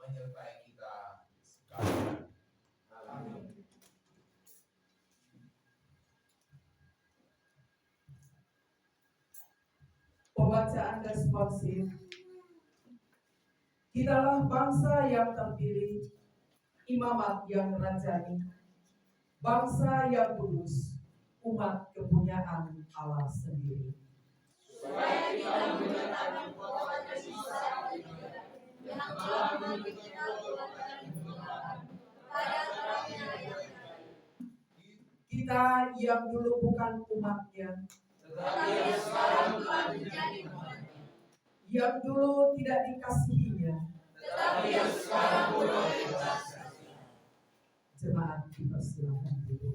menyertai kita sekalian. Amin. Pembacaan responsif. Kitalah bangsa yang terpilih, imamat yang rajani, bangsa yang kudus, umat kepunyaan Allah sendiri. Supaya kita menyatakan bahwa Yesus yang telah memberi kita kekuatan pada terangnya yang lain. Kita yang dulu bukan umatnya, Tetapi sekarang telah menjadi umatnya. Yang dulu tidak dikasihinya, Tetapi sekarang mulai dikasihi. Jemaat dipersilakan duduk.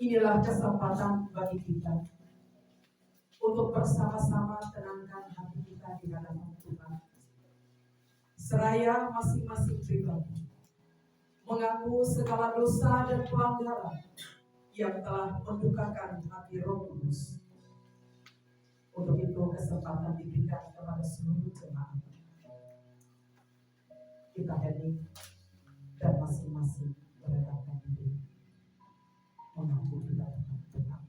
Inilah kesempatan bagi kita untuk bersama-sama tenangkan hati kita di hadapan Tuhan. Seraya masing-masing pribadi mengaku segala dosa dan pelanggaran yang telah mendukakan hati Roh Kudus. Untuk itu kesempatan diberikan kepada seluruh jemaat. Kita hening dan masing-masing merendahkan diri, mengaku di hadapan Tuhan.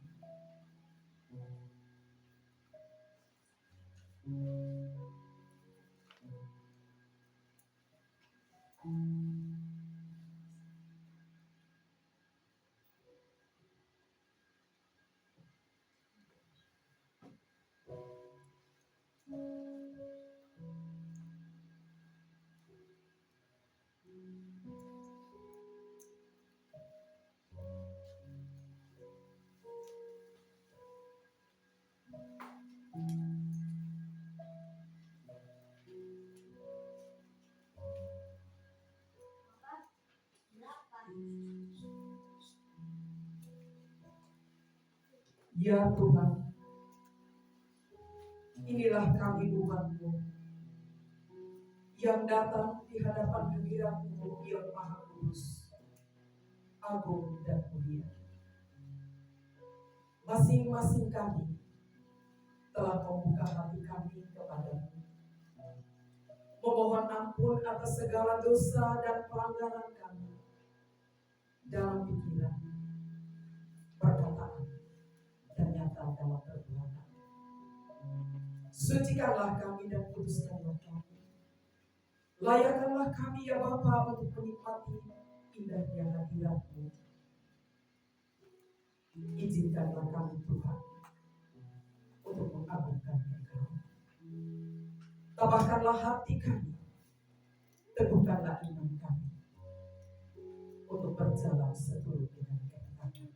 Ya Tuhan, inilah kami umat-Mu yang datang di hadapan hadirat-Mu yang Maha Kudus, agung dan mulia. Masing-masing kami telah membuka hati kami kepadamu, memohon ampun atas segala dosa dan pelanggaran kami dalam pikiran, perkataan, dan nyata dalam perbuatan. Sucikanlah kami dan kuduskanlah kami. Layakkanlah kami ya Bapa untuk menikmati indahnya hadirat-Mu. Izinkanlah kami Tuhan untuk mengagungkan Engkau. Tabahkanlah hati kami, teguhkanlah iman kami untuk berjalan seturut dengan kehendak-Mu.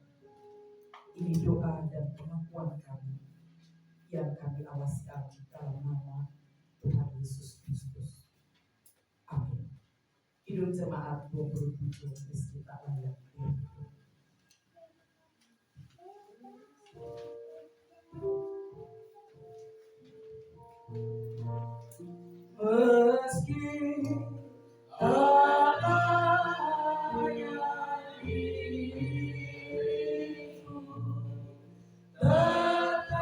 Ini doa dan pengakuan kami yang kami alaskan dalam nama Tuhan Yesus Kristus. Amin. Hidup Jemaat 27 kita layak hidup. Meski tak layak diriku, tetapi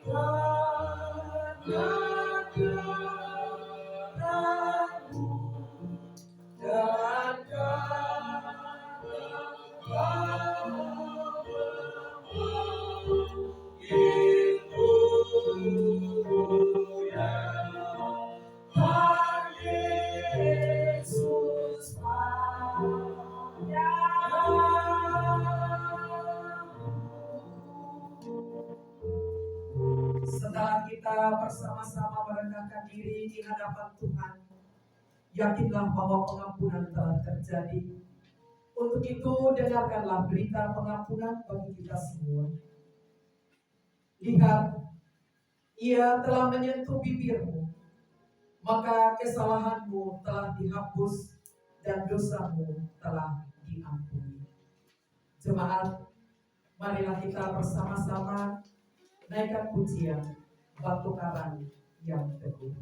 karena kehendak-Mu dan setelah kita bersama-sama merendahkan diri di hadapan Tuhan, yakinlah bahwa pengampunan telah terjadi. Untuk itu, dengarkanlah berita pengampunan bagi kita semua. Lihat, Ia telah menyentuh bibirmu, maka kesalahanmu telah dihapus dan dosamu telah diampuni. Jemaat, marilah kita bersama-sama naikkan pujian batu karang yang teguh.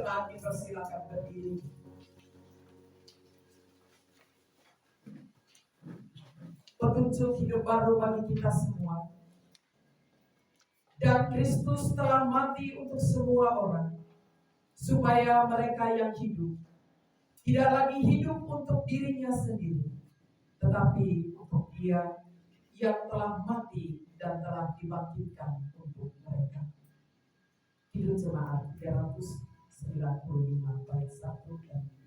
Jemaat dipersilakan berdiri. Petunjuk hidup baru bagi kita semua. Dan Kristus telah mati untuk semua orang, supaya mereka yang hidup tidak lagi hidup untuk dirinya sendiri, tetapi untuk Dia yang telah mati dan telah dibangkitkan untuk mereka. Hidup Jemaat 395 bait 1 dan 3.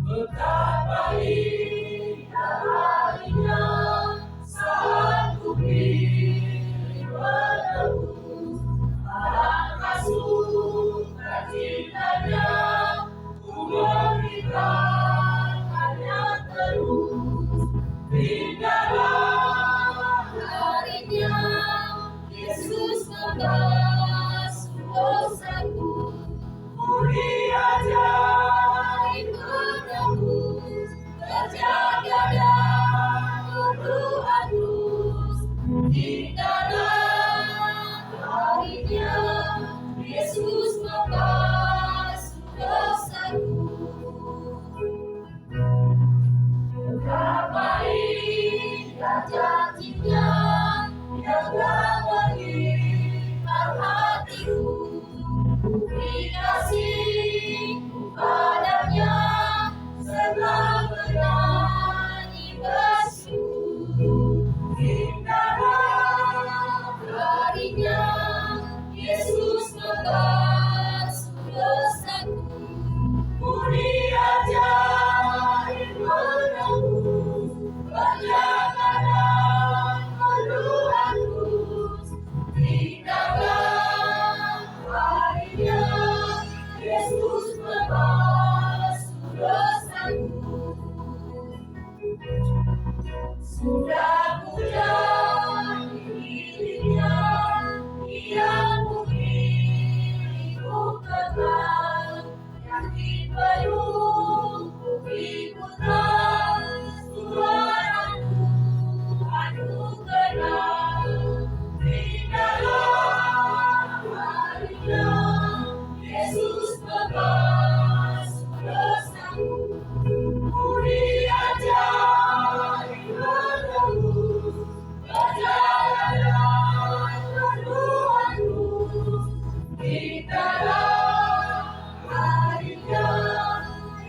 Betapa indah harinya saat ku pilih menebus atas sukacitanya ku memberikannya terus. Indahlah harinya Yesus membasuh dosaku. Mulia ajaib menebus, terjaga dan Tuhan terus. Indahlah harinya Yesus membasuh dosaku. Betapa indah janjinya yang telah mengikat hatiku. Dikasih padanya serta bernyanyi bersyukur. Indahlah harinya Yesus membasuh dosaku. Mulia ajaib menebus, berjaga dan berdoa terus. Indahlah harinya Yesus membasuh dosaku. Sudah ku jadi miliknya, Ia memilihku kekal. Yakin penuh ku ikutlah suara Tuhan ku kenal. Indahlah harinya Yesus membasuh dosaku. Mulia ajaib menebus, berjalan dan berdoa terus. Indahlah harinya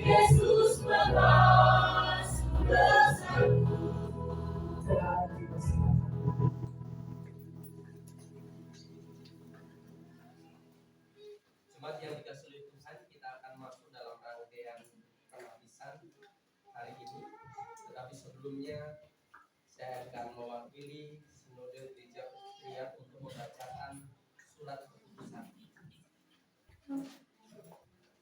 Yesus membasuh dosaku. Jemaat dipersilakan. Jemaat yang dikasihi Tuhan, kita akan masuk dalam rangkaian penabisan hari ini. Tetapi sebelumnya saya akan mewakili Sinode Gereja Presbyterian untuk membacakan surat keputusan.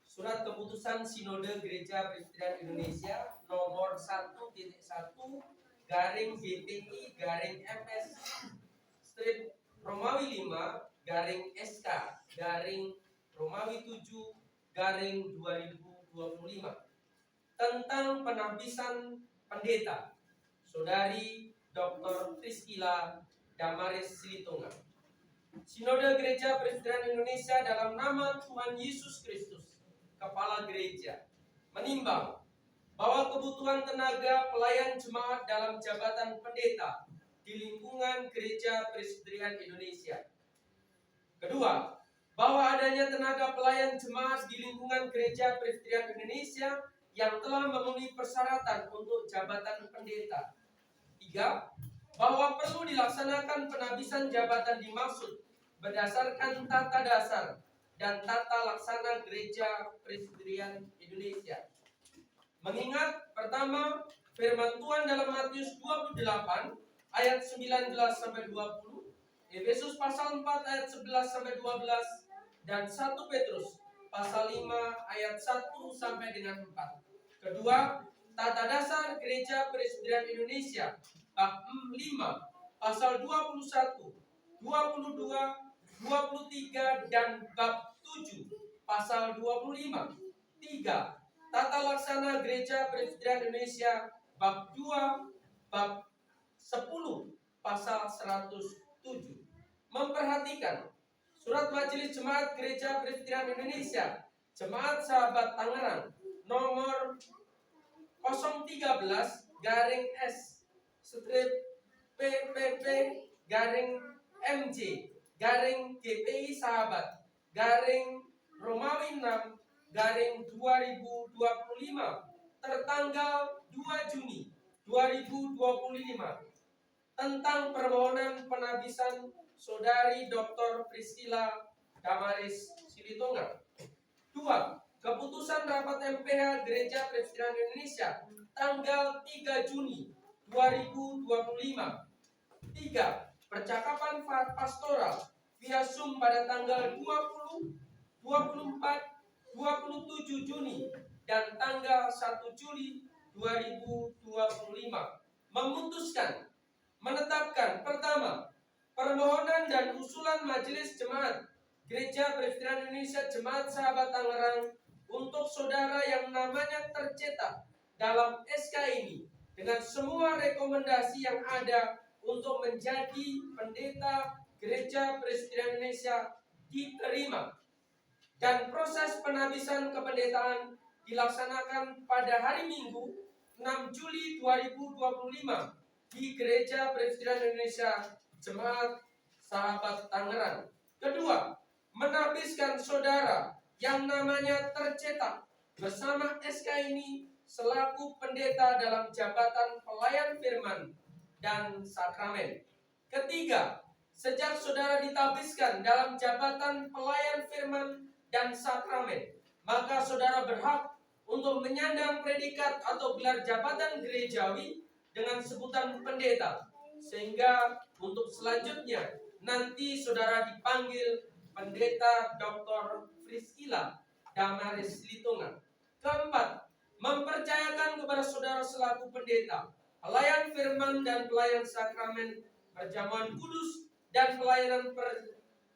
Surat keputusan Sinode Gereja Presbyterian Indonesia nomor 1.1/GPI/FS strip Romawi 5/SK/Romawi 7/2025 tentang penabisan pendeta Saudari Dr. Priscilla Damaris Silitonga. Sinode Gereja Presbyterian Indonesia dalam nama Tuhan Yesus Kristus, Kepala Gereja, menimbang bahwa kebutuhan tenaga pelayan jemaat dalam jabatan pendeta di lingkungan Gereja Presbyterian Indonesia. Kedua, bahwa adanya tenaga pelayan jemaat di lingkungan Gereja Presbyterian Indonesia yang telah memenuhi persyaratan untuk jabatan pendeta. Tiga, bahwa perlu dilaksanakan penabisan jabatan dimaksud berdasarkan tata dasar dan tata laksana Gereja Presbyterian Indonesia. Mengingat pertama, firman Tuhan dalam Matius 28 ayat 19-20, Efesus pasal 4 ayat 11-12, dan 1 Petrus pasal 5 ayat 1-4. Kedua, tata dasar Gereja Presbyterian Indonesia bab 5 pasal 21, 22, 23 dan bab 7 pasal 25. 3. Tata Laksana Gereja Presbyterian Indonesia bab 2 bab 10 pasal 107. Memperhatikan Surat Majelis Jemaat Gereja Presbyterian Indonesia Jemaat Sahabat Tangerang nomor 013/S strip PPP MJ GPI Sahabat Romawi 6 2025 tertanggal 2 Juni 2025 tentang permohonan penabisan Saudari Dr. Priscilla Damaris Silitonga. 2. Keputusan Rapat MPH Gereja Presbyterian Indonesia tanggal 3 Juni 2025. 3. Percakapan pastoral via Zoom pada tanggal 20, 24, 27 Juni dan tanggal 1 Juli 2025 memutuskan menetapkan pertama, permohonan dan usulan Majelis Jemaat Gereja Presbyterian Indonesia Jemaat Sahabat Tangerang untuk saudara yang namanya tercetak dalam SK ini dengan semua rekomendasi yang ada untuk menjadi pendeta Gereja Presbyterian Indonesia diterima dan proses penabisan kependetaan dilaksanakan pada hari Minggu 6 Juli 2025 di Gereja Presbyterian Indonesia Jemaat Sahabat Tangerang. Kedua, menabiskan saudara yang namanya tercetak bersama SK ini selaku pendeta dalam jabatan pelayan firman dan sakramen. Ketiga, sejak saudara ditabiskan dalam jabatan pelayan firman dan sakramen, maka saudara berhak untuk menyandang predikat atau gelar jabatan gerejawi dengan sebutan pendeta, sehingga untuk selanjutnya nanti saudara dipanggil pendeta Dr. Priscilla Damaris Silitonga. Keempat, mempercayakan kepada saudara selaku pendeta pelayan firman dan pelayan sakramen perjamuan kudus dan pelayanan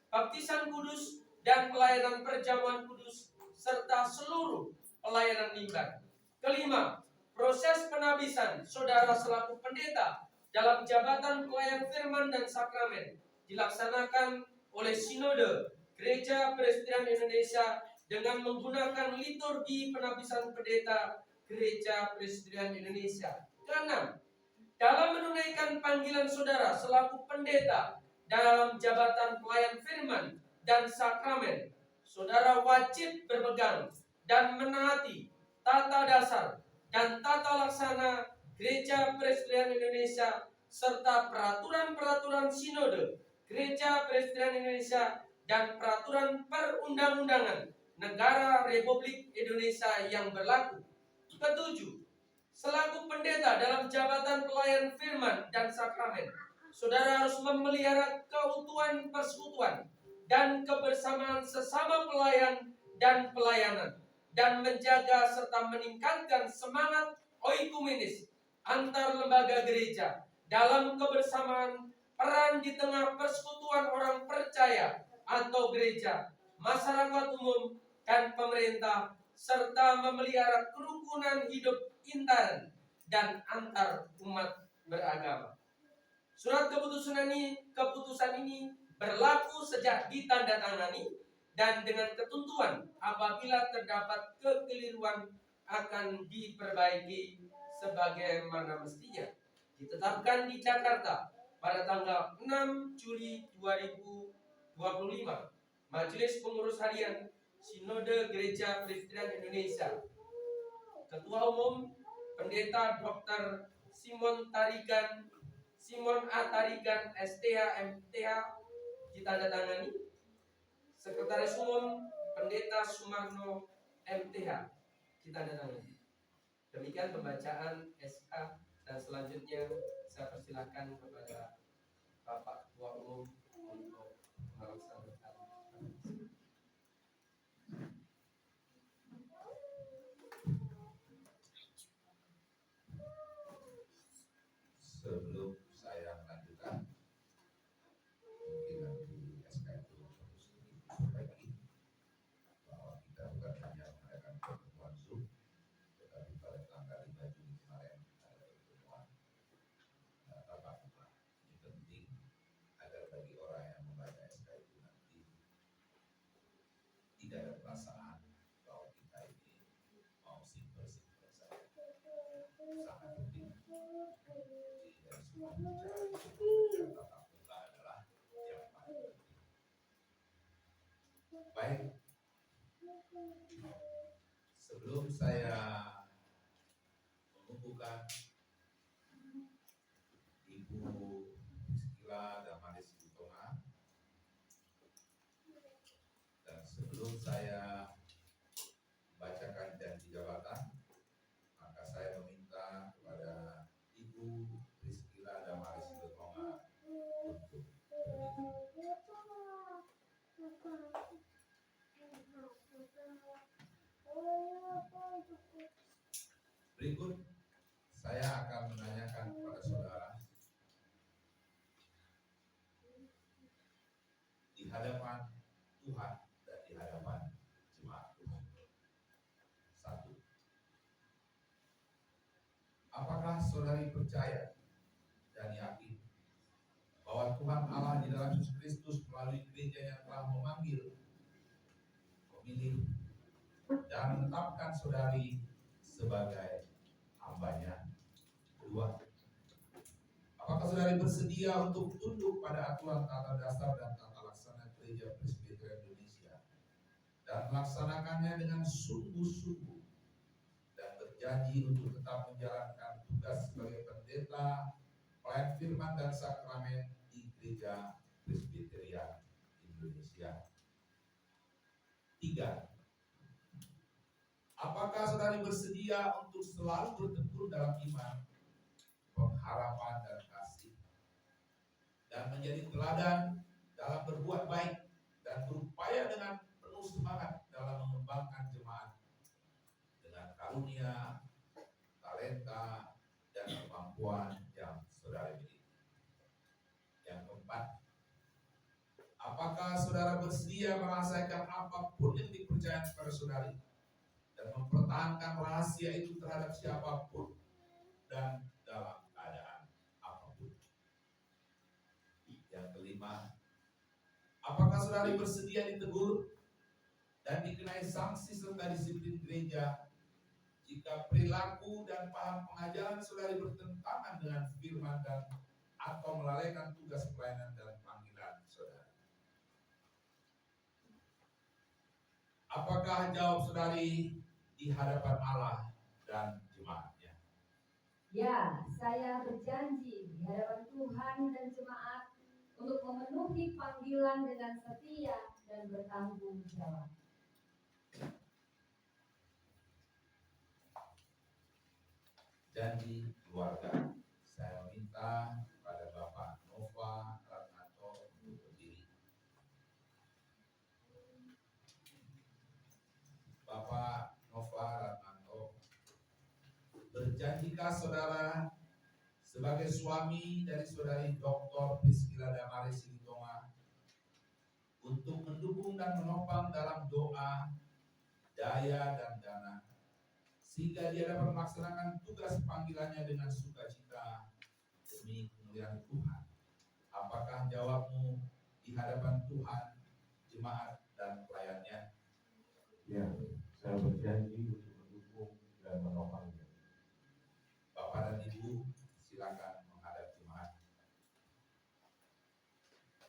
baptisan kudus dan pelayanan perjamuan kudus serta seluruh pelayanan mimbar. Kelima, proses penabisan saudara selaku pendeta dalam jabatan pelayan firman dan sakramen dilaksanakan oleh Sinode Gereja Presbyterian Indonesia dengan menggunakan liturgi penabisan pendeta Gereja Presbyterian Indonesia. Keenam, dalam menunaikan panggilan saudara selaku pendeta dalam jabatan pelayan firman dan sakramen, saudara wajib berpegang dan menaati tata dasar dan tata laksana Gereja Presbyterian Indonesia serta peraturan-peraturan Sinode Gereja Presbyterian Indonesia dan peraturan perundang-undangan Negara Republik Indonesia yang berlaku. Ketujuh, selaku pendeta dalam jabatan pelayan firman dan sakramen, saudara harus memelihara keutuhan persekutuan dan kebersamaan sesama pelayan dan pelayanan, dan menjaga serta meningkatkan semangat oikumenis antar lembaga gereja dalam kebersamaan peran di tengah persekutuan orang percaya atau gereja, masyarakat umum, dan pemerintah, serta memelihara kerukunan hidup intern dan antar umat beragama. Surat keputusan ini berlaku sejak ditandatangani dan dengan ketentuan apabila terdapat kekeliruan akan diperbaiki sebagaimana mestinya. Ditetapkan di Jakarta pada tanggal 6 Juli 2025. Majelis Pengurus Harian Sinode Gereja Presbyterian Indonesia. Ketua Umum Pendeta Dr. Simon A. Tarigan STH MTH ditandatangani. Sekretaris Umum Pendeta Sumarno MTH ditandatangani. Demikian pembacaan SK dan selanjutnya saya persilahkan kepada Bapak Ketua Umum untuk melaksanakan. Sebelum saya melanjutkan, mungkin nanti SK itu harus diperbaiki bahwa kita bukan hanya mengadakan pertemuan Zoom, pembicaraan tatap muka adalah yang paling penting. Baik, sebelum saya mengukuhkan Ibu Priscilla Damaris Sitonga, dan sebelum saya bacakan janji jabatan, maka saya meminta kepada Ibu Priscilla Damaris Sitonga untuk berdiri. Berikut saya akan menanyakan kepada saudara di hadapan Tuhan dan di hadapan jemaat Tuhan. Satu, apakah saudari percaya dan yakin bahwa Tuhan Allah di dalam Yesus Kristus melalui gereja yang telah memanggil, memilih, dan menetapkan saudari sebagai hambanya? Kedua, apakah saudari bersedia untuk tunduk pada aturan tata dasar dan tata laksana Gereja Presbyterian Indonesia dan melaksanakannya dengan sungguh-sungguh dan berjanji untuk tetap menjalankan tugas sebagai pendeta, pelayan firman dan sakramen di Gereja Presbyterian Indonesia? Tiga, apakah saudari bersedia untuk selalu bertekun dalam iman, pengharapan dan kasih, dan menjadi teladan dalam berbuat baik dan berupaya dengan penuh semangat dalam mengembangkan jemaat dengan karunia, talenta, dan kemampuan yang saudara miliki? Yang keempat, apakah saudara bersedia merasakan apapun yang dipercayakan kepada saudari dan mempertahankan rahasia itu terhadap siapapun dan dalam keadaan apapun? Yang kelima, apakah saudari bersedia ditegur dan dikenai sanksi serta disiplin gereja jika perilaku dan paham pengajaran saudari bertentangan dengan firman dan atau melalaikan tugas pelayanan dan panggilan saudari? Apakah jawab saudari di hadapan Allah dan jemaatnya? Ya, saya berjanji di hadapan Tuhan dan jemaat untuk memenuhi panggilan dengan setia dan bertanggung jawab. Janji keluarga. Saya meminta kepada Bapak Nova Ratnanto untuk berdiri. Bapak Nova Ratnanto, berjanjikah saudara sebagai suami dari saudari Dr. Priscilla Damaris Sitonga untuk mendukung dan menopang dalam doa, daya, dan dana, sehingga dia dapat melaksanakan tugas panggilannya dengan sukacita demi kemuliaan Tuhan? Apakah jawabmu di hadapan Tuhan, jemaat, dan pelayannya? Ya, saya berjanji untuk mendukung dan menopangnya. Bapak dan Ibu, silakan menghadap jemaat.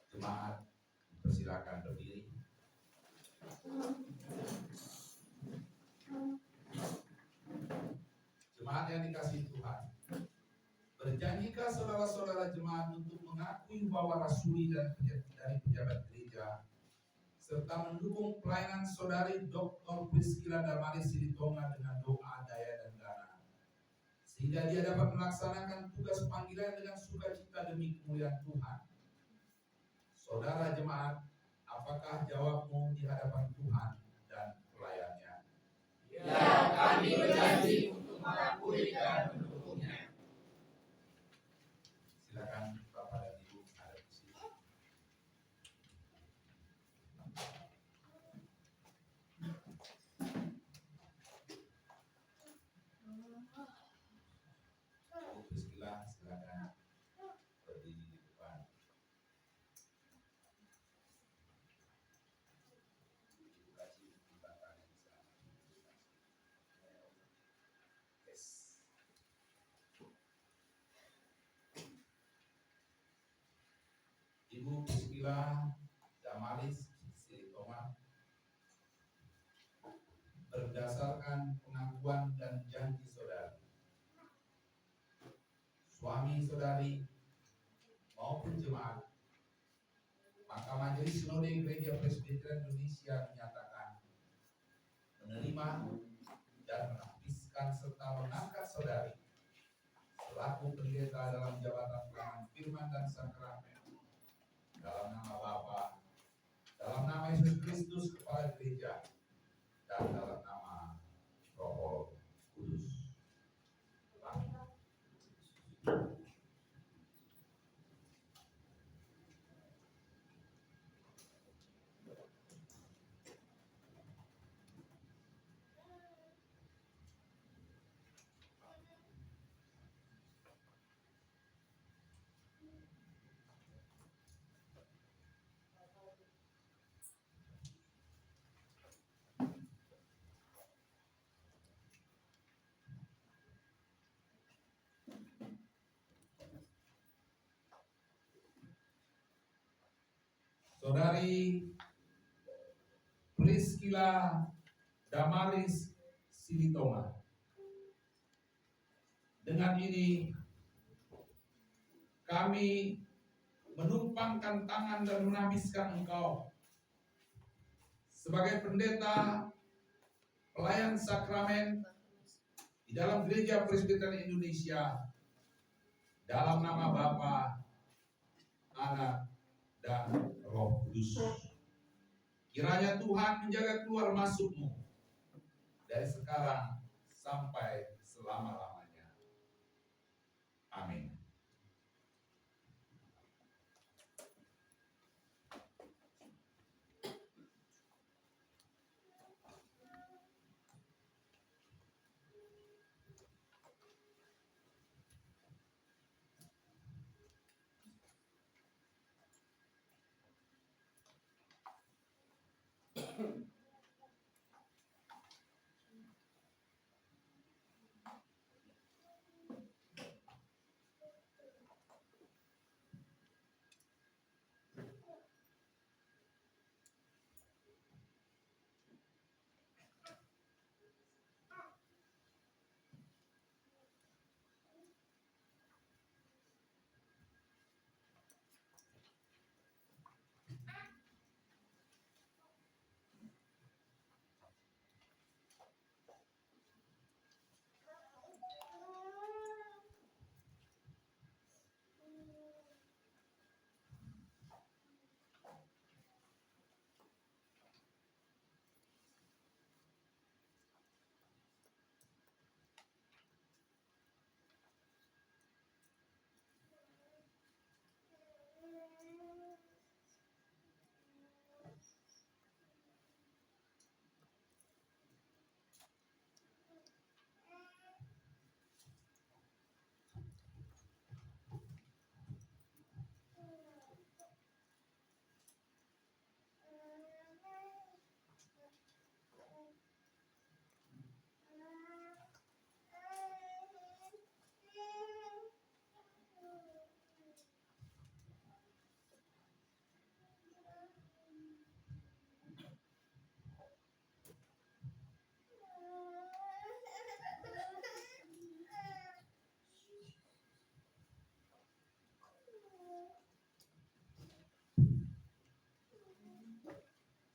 Jemaat, persilakan berdiri. Jemaat yang dikasihi Tuhan, berjanjikah saudara-saudara jemaat untuk mengakui bahwa rasuli dan dari pejabat gereja serta mendukung pelayanan saudari Dr. Priscilla Damaris Sitonga dengan doa, daya, dan dana, sehingga dia dapat melaksanakan tugas panggilan dengan sukacita demi kemuliaan Tuhan? Saudara jemaat, apakah jawabmu di hadapan Tuhan dan pelayannya? Ya, kami berjanji untuk mengakui dan mendukungnya. Silakan Bapak dan Ibu ada di sini. Bu Priscilla, silakan berdiri di depan. Ibu kasih Bapak di sana. Yes. Priscilla Damaris Silitoma berdasarkan pengakuan dan janji saudari, suami saudari maupun jemaat, maka Majelis Sinode Gereja Presbyterian Indonesia menyatakan menerima dan menafiskan serta mengangkat saudari selaku pendeta dalam jabatan pelayanan firman dan sakramen dalam nama Bapa, dalam nama Yesus Kristus Kepala Gereja, dan dalam nama Roh Kudus. Amin. Saudari Priscilla Damaris Silitoma, dengan ini kami menumpangkan tangan dan menafiskan engkau sebagai pendeta pelayan sakramen di dalam Gereja Presbyterian Indonesia dalam nama Bapa, Anak, dan Roh Kudus. Kiranya Tuhan menjaga keluar masukmu dari sekarang sampai selama-lamanya. Amin.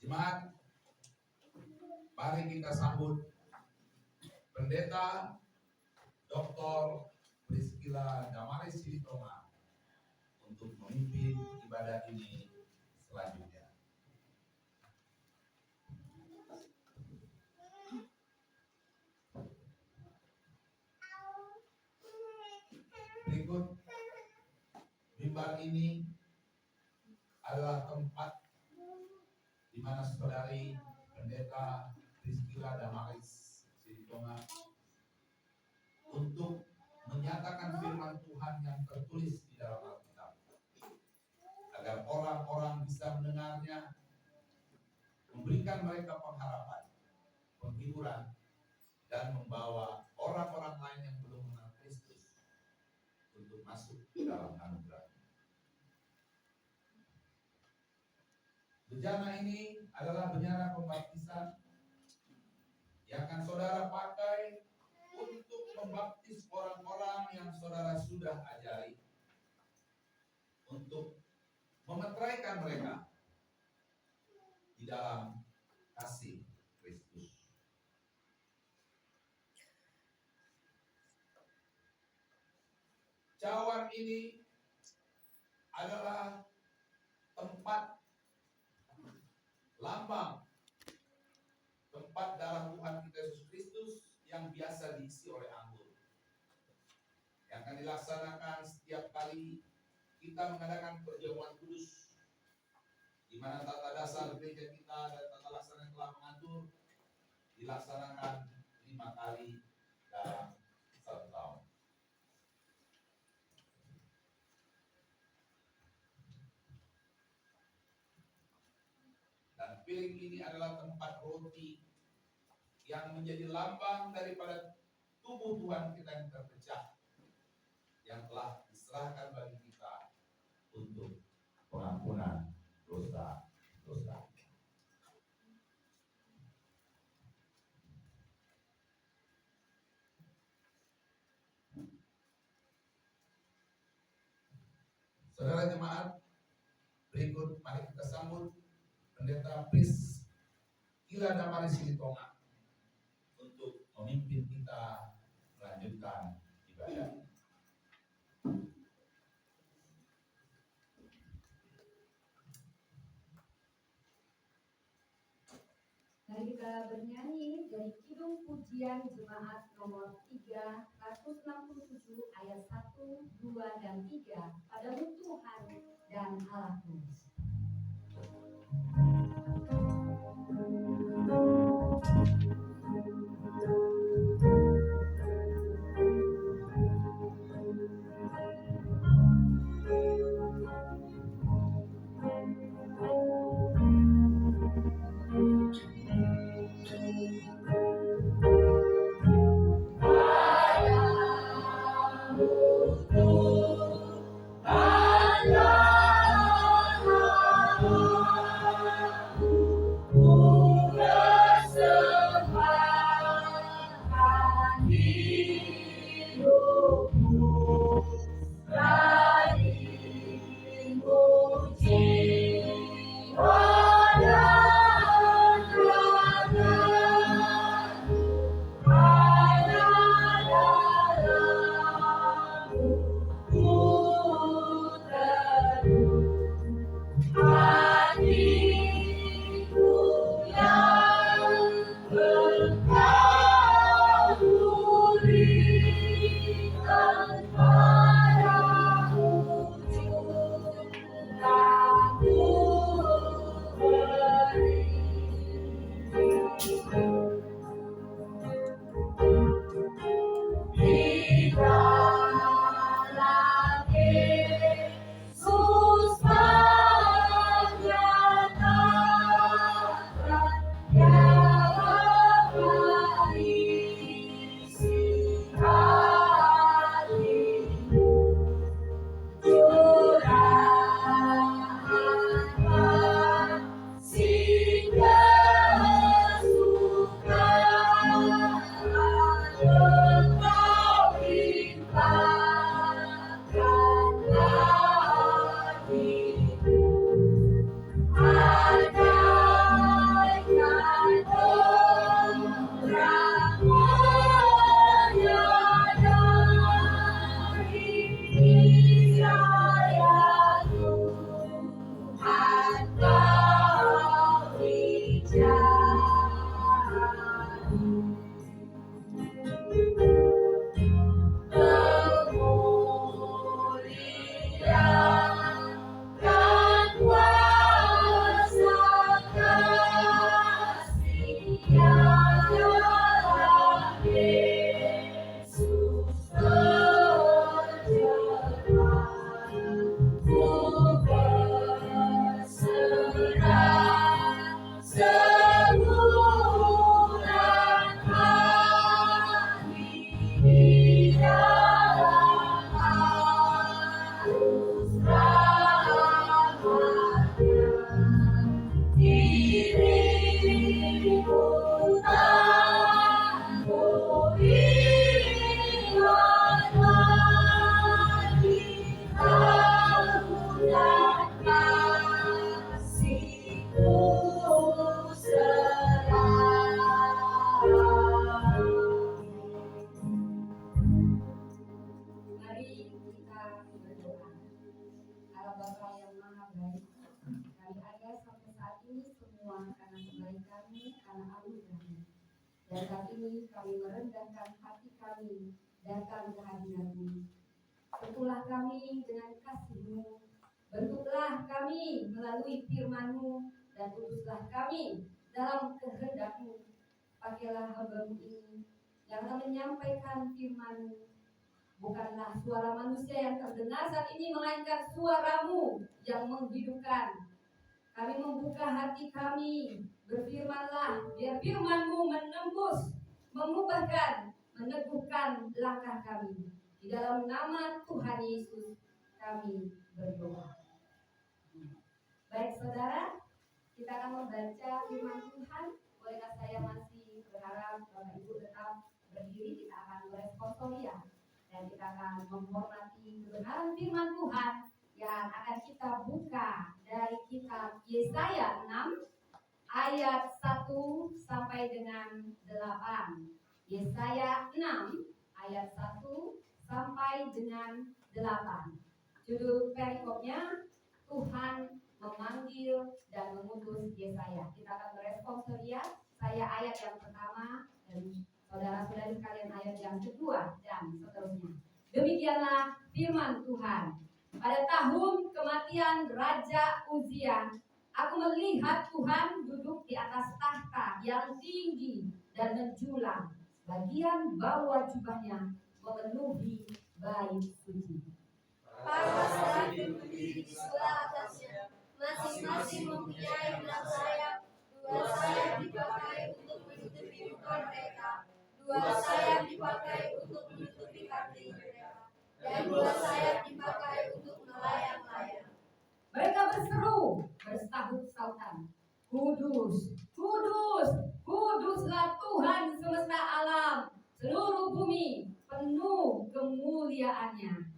Jemaat, mari kita sambut Pendeta Dr. Priscilla Damaris Silitoma untuk memimpin ibadah ini selanjutnya. Berikut mimbar ini adalah tempat di mana saudari Pendeta Priscilla Damaris Silitoma untuk menyatakan firman Tuhan yang tertulis di dalam Alkitab, agar orang-orang bisa mendengarnya, memberikan mereka pengharapan, penghiburan, dan membawa orang-orang lain yang belum mengenal Kristus untuk masuk ke dalam anugerah. Bejana ini adalah bejana pembaptisan yang akan saudara pakai untuk membaptis orang-orang yang saudara sudah ajari, untuk memeteraikan mereka di dalam kasih Kristus. Cawan ini adalah tempat lambang, tempat darah Tuhan kita Yesus Kristus yang biasa diisi oleh anggur, yang akan dilaksanakan setiap kali kita mengadakan perjamuan kudus, di mana tata dasar gereja kita dan tata laksana yang telah mengatur dilaksanakan 5 kali dalam 1 tahun. Dan piring ini adalah tempat roti yang menjadi lambang daripada tubuh Tuhan kita yang terpecah, yang telah diserahkan bagi kita untuk pengampunan dosa-dosa. Saudara jemaat, berikut mari kita sambut Pendeta Pris Kila Damari Silitonga untuk memimpin kita melanjutkan ibadah. Mari kita bernyanyi dari Kidung Pujian Jemaat nomor 367 ayat 1, 2, dan 3. Padamu Tuhan dan Allahku. Dan saat ini kami merendahkan hati kami datang ke hadirat-Mu. Sentuhlah kami dengan kasih-Mu. Bentuklah kami melalui firman-Mu dan utuslah kami dalam kehendak-Mu. Pakailah hamba-Mu ini yang akan menyampaikan firman-Mu. Bukanlah suara manusia yang terdengar saat ini, melainkan suara-Mu yang menghidupkan. Kami membuka hati kami, berfirmanlah, biar firman-Mu menembus, mengubahkan, meneguhkan langkah kami. Di dalam nama Tuhan Yesus kami berdoa. Baik saudara, kita akan membaca firman Tuhan. Bolehkah saya masih berharap Bapak Ibu tetap berdiri, kita akan beresponsoria dan kita akan menghormati kebenaran firman Tuhan yang akan kita buka dari kitab Yesaya 6 ayat 1 sampai dengan 8. Yesaya 6 ayat 1 sampai dengan 8. Judul perikopnya, Tuhan memanggil dan mengutus Yesaya. Kita akan beresponsoria. Saya ayat yang pertama dan saudara-saudari sekalian ayat yang kedua dan seterusnya. Demikianlah firman Tuhan. Pada tahun kematian Raja Uzia, aku melihat Tuhan duduk di atas tahta yang tinggi dan menjulang. Bagian bawah jubahnya memenuhi bait suci. Para serafim berdiri di sebelah atasnya, masing-masing mempunyai 6 sayap. 2 sayap dipakai untuk menutupi muka mereka, 2 sayap dipakai untuk menutupi kaki mereka, dan 2 sayap dipakai untuk melayang-layang. Mereka berseru, bersahut-sahutan, Kudus, Kudus, Kuduslah Tuhan semesta alam, seluruh bumi penuh kemuliaannya.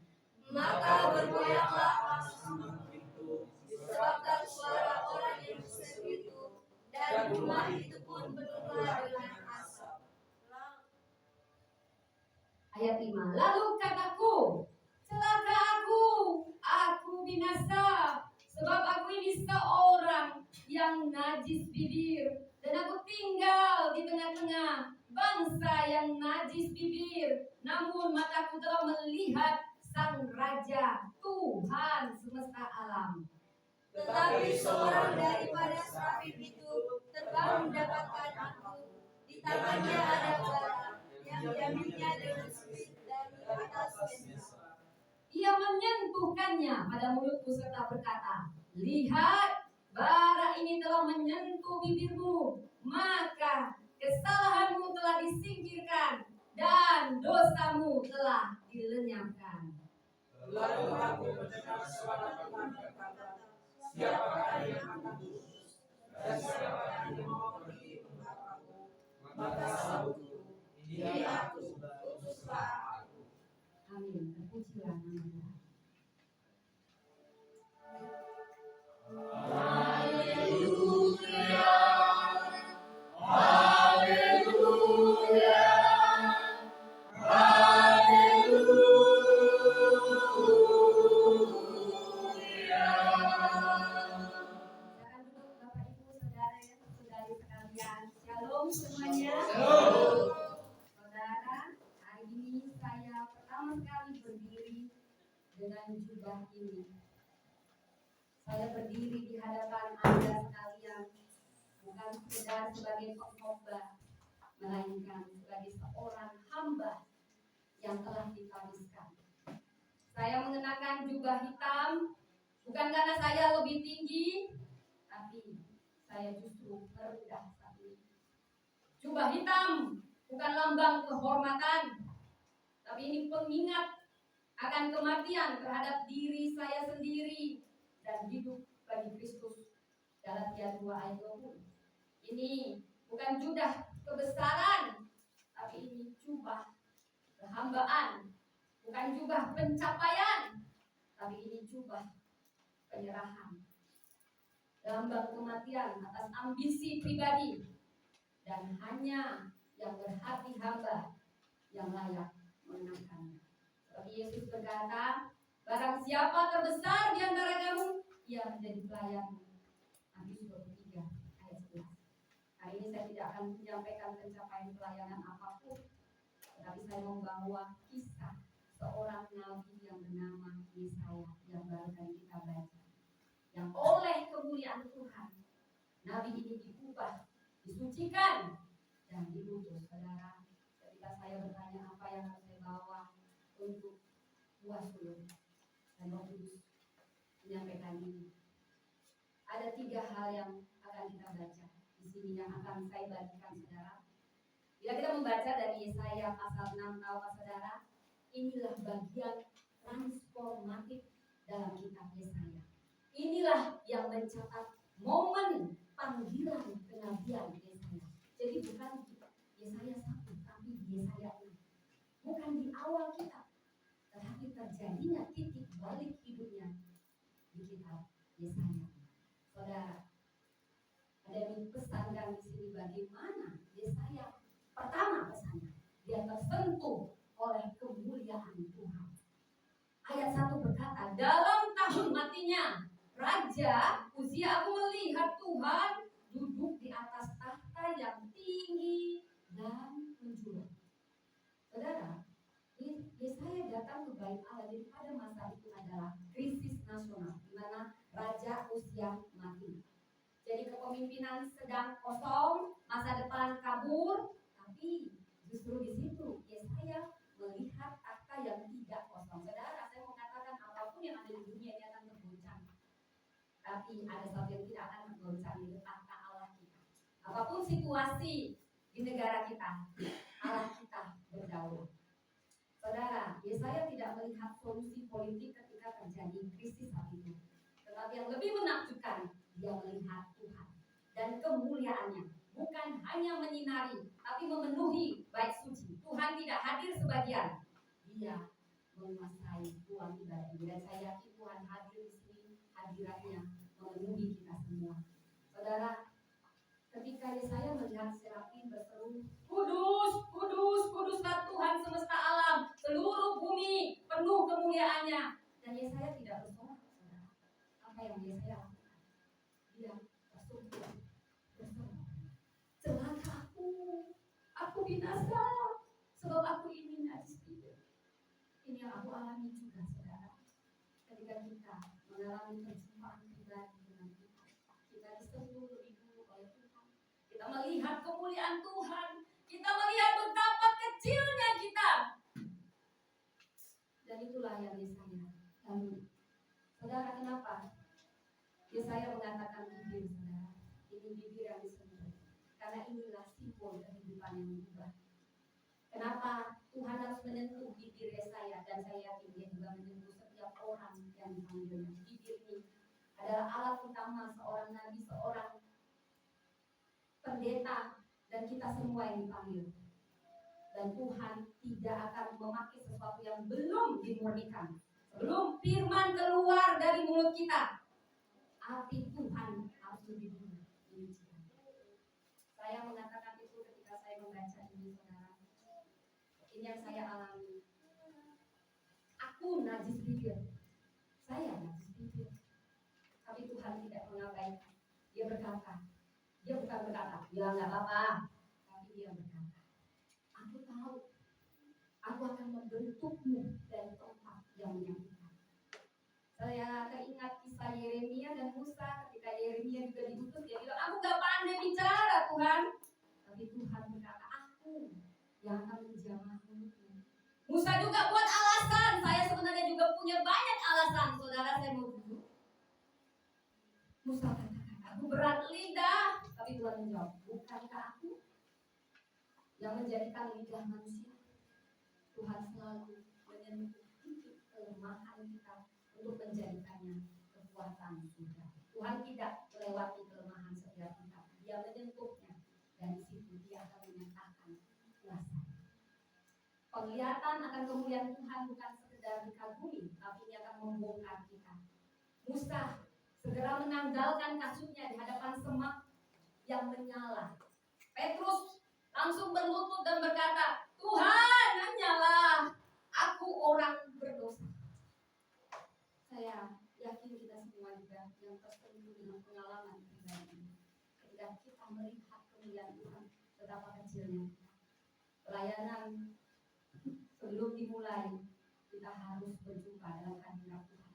Maka bergoyanglah langsung itu, disebabkan suara orang yang berseru itu, dan rumah itu pun penuhlah dengan asap. Ayat 5. Lalu kataku, celaka aku binasa, sebab aku ini seorang yang najis bibir, dan aku tinggal di tengah-tengah bangsa yang najis bibir. Namun mataku telah melihat Sang Raja, Tuhan semesta alam. Tetapi seorang daripada serafim itu telah mendapatkan aku. Di tangannya ada bara, yang diambilnya dengan sulit dari atas bentang. Ia menyentuhkannya pada mulutku serta berkata, lihat, bara ini telah menyentuh bibirmu, maka kesalahanmu telah disingkirkan dan dosamu telah dilenyapkan. Lalu aku mendengar suara Tuhan berkata, siapakah yang kudus, dan siapakah yang mau pergi untuk aku? Maka sahutku, ini aku, utuslah aku. Amin. Terpujilah nama Tuhan. Haleluya, haleluya, haleluya. Silakan duduk Bapak Ibu, saudara dan saudari sekalian. Shalom semuanya. Saudara, hari ini saya pertama kali berdiri dengan jubah ini. Saya berdiri di hadapan Anda sekalian bukan sekedar sebagai pengkhotbah, melainkan sebagai seorang hamba yang telah ditabiskan. Saya mengenakan jubah hitam bukan karena saya lebih tinggi, tapi saya justru merendah saat ini. Jubah hitam bukan lambang kehormatan, tapi ini pengingat akan kematian terhadap diri saya sendiri dan hidup bagi Kristus. Galatia 2 ayat 20. Ini bukan jubah kebesaran, tapi ini jubah kehambaan. Bukan jubah pencapaian, tapi ini jubah penyerahan. Lambang kematian atas ambisi pribadi, dan hanya yang berhati hamba yang layak mengenakannya. Seperti Yesus berkata, barang siapa terbesar di antara kamu, ia menjadi pelayanmu. Matius 23 ayat 11. Hari ini saya tidak akan menyampaikan pencapaian pelayanan apapun, tetapi saya membawa kisah seorang nabi yang bernama Yesaya yang baru tadi kita baca. Yang oleh kemuliaan Tuhan, nabi ini diubah, disucikan, dan diutus. Saudara, ketika saya bertanya apa yang harus saya bawa untuk buah sulung, dan Roh Kudus menyampaikan ini. Ada 3 hal yang akan kita baca di sini yang akan saya bagikan saudara. Bila kita membaca dari Yesaya pasal 6, tahu saudara, inilah bagian transformatif dalam kitab Yesaya. Inilah yang mencatat momen panggilan kenabian Yesaya. Jadi bukan Yesaya 1, tapi Yesaya 6. Bukan di awal kitab, tetapi terjadinya titik balik hidupnya di kitab Yesaya. Saudara, ada yang pesankan di sini bagaimana Yesaya pertama pesannya, dia tersentuh oleh kemuliaan Tuhan. Ayat 1 berkata, dalam tahun matinya Raja Uzia, aku melihat Tuhan duduk di atas tahta yang tinggi dan menjulang. Saudara, Yesaya datang ke bait Allah. Jadi pada masa itu adalah krisis nasional, di mana Raja Uzia mati. Jadi kepemimpinan sedang kosong, masa depan kabur, tapi justru di situ Yesaya melihat tahta yang tidak kosong. Saudara, saya mau katakan apapun yang ada di dunia ini akan tergoncang, tapi ada satu yang tidak akan tergoncang, yaitu tahta Allah kita. Apapun situasi di negara kita, Allah kita berdaulat. Saudara, Yesaya tidak melihat solusi politik ketika terjadi krisis saat itu, tetapi yang lebih menakjubkan, dia melihat Tuhan dan kemuliaannya. Bukan hanya menyinari, tapi memenuhi bait suci. Tuhan tidak hadir sebagian, dia menguasai ruang ibadah. Dan saya yakin Tuhan hadir di sini, hadiratnya memenuhi kita semua. Saudara, ketika Yesaya melihat serafim berseru, kudus, kudus, kuduslah Tuhan semesta alam, seluruh bumi penuh kemuliaannya. Dan Yesaya tidak bersorak, saudara. Apa yang Yesaya lakukan? Dia bersumpah, berseru, celaka aku binasa, sebab aku ini najis hidup. Ini yang aku alami juga, saudara. Ketika kita mengalami perjumpaan pribadi dengan Tuhan, kita disentuh lebih dulu oleh Tuhan. Kita melihat kemuliaan Tuhan, kita melihat betapa kecilnya kita. Dan itulah yang Yesaya lalui. Saudara, kenapa Yesaya mengatakan bibir, saudara? Ini bibir yang disentuh, karena inilah simbol kehidupan yang berubah. Kenapa Tuhan harus menyentuh bibir Yesaya? Dan saya yakin dia juga menyentuh setiap orang yang dipanggilnya. Bibir ini adalah alat utama seorang nabi, seorang pendeta, dan kita semua yang dipanggil. Dan Tuhan tidak akan memakai sesuatu yang belum dimurnikan. Sebelum firman keluar dari mulut kita, api Tuhan harus lebih dulu diujikan. Saya mengatakan itu ketika saya membaca ini, saudara. Ini yang saya alami. Aku najis bibir, saya najis bibir, tapi Tuhan tidak mengabaikan. Dia berkata, dia bukan berkata, ya nggak apa-apa, tapi dia berkata, aku tahu, aku akan membentukmu dari tempat yang menyakitkan. Saya teringat kisah Yeremia dan Musa. Ketika Yeremia juga diutus, dia bilang, aku gak pandai bicara Tuhan, tapi Tuhan berkata, aku yang akan menjamah mulutmu. Musa juga buat alasan. Saya sebenarnya juga punya banyak alasan, saudara. Saya mau duduk. Musa katakan, aku berat lidah, tapi Tuhan menjawab, bukankah aku yang menjadikan lidah manusia? Tuhan selalu menyentuh titik kelemahan kita untuk menjadikannya kekuatan surga. Tuhan tidak melewati kelemahan setiap kita, dia menyentuhnya, dan di situ dia akan menyatakan kuasa. Penglihatan akan kemuliaan Tuhan bukan sekedar dikagumi, tapi ini akan membongkar kita. Musa segera menanggalkan kasutnya di hadapan semak yang menyala. Petrus langsung berlutut dan berkata, Tuhan, hanyalah aku orang berdosa. Saya yakin kita semua juga yang tersentuh dengan pengalaman pribadi, ketika kita melihat pemilihan Tuhan, betapa kecilnya pelayanan. Sebelum dimulai, kita harus berjumpa dalam hadirat Tuhan.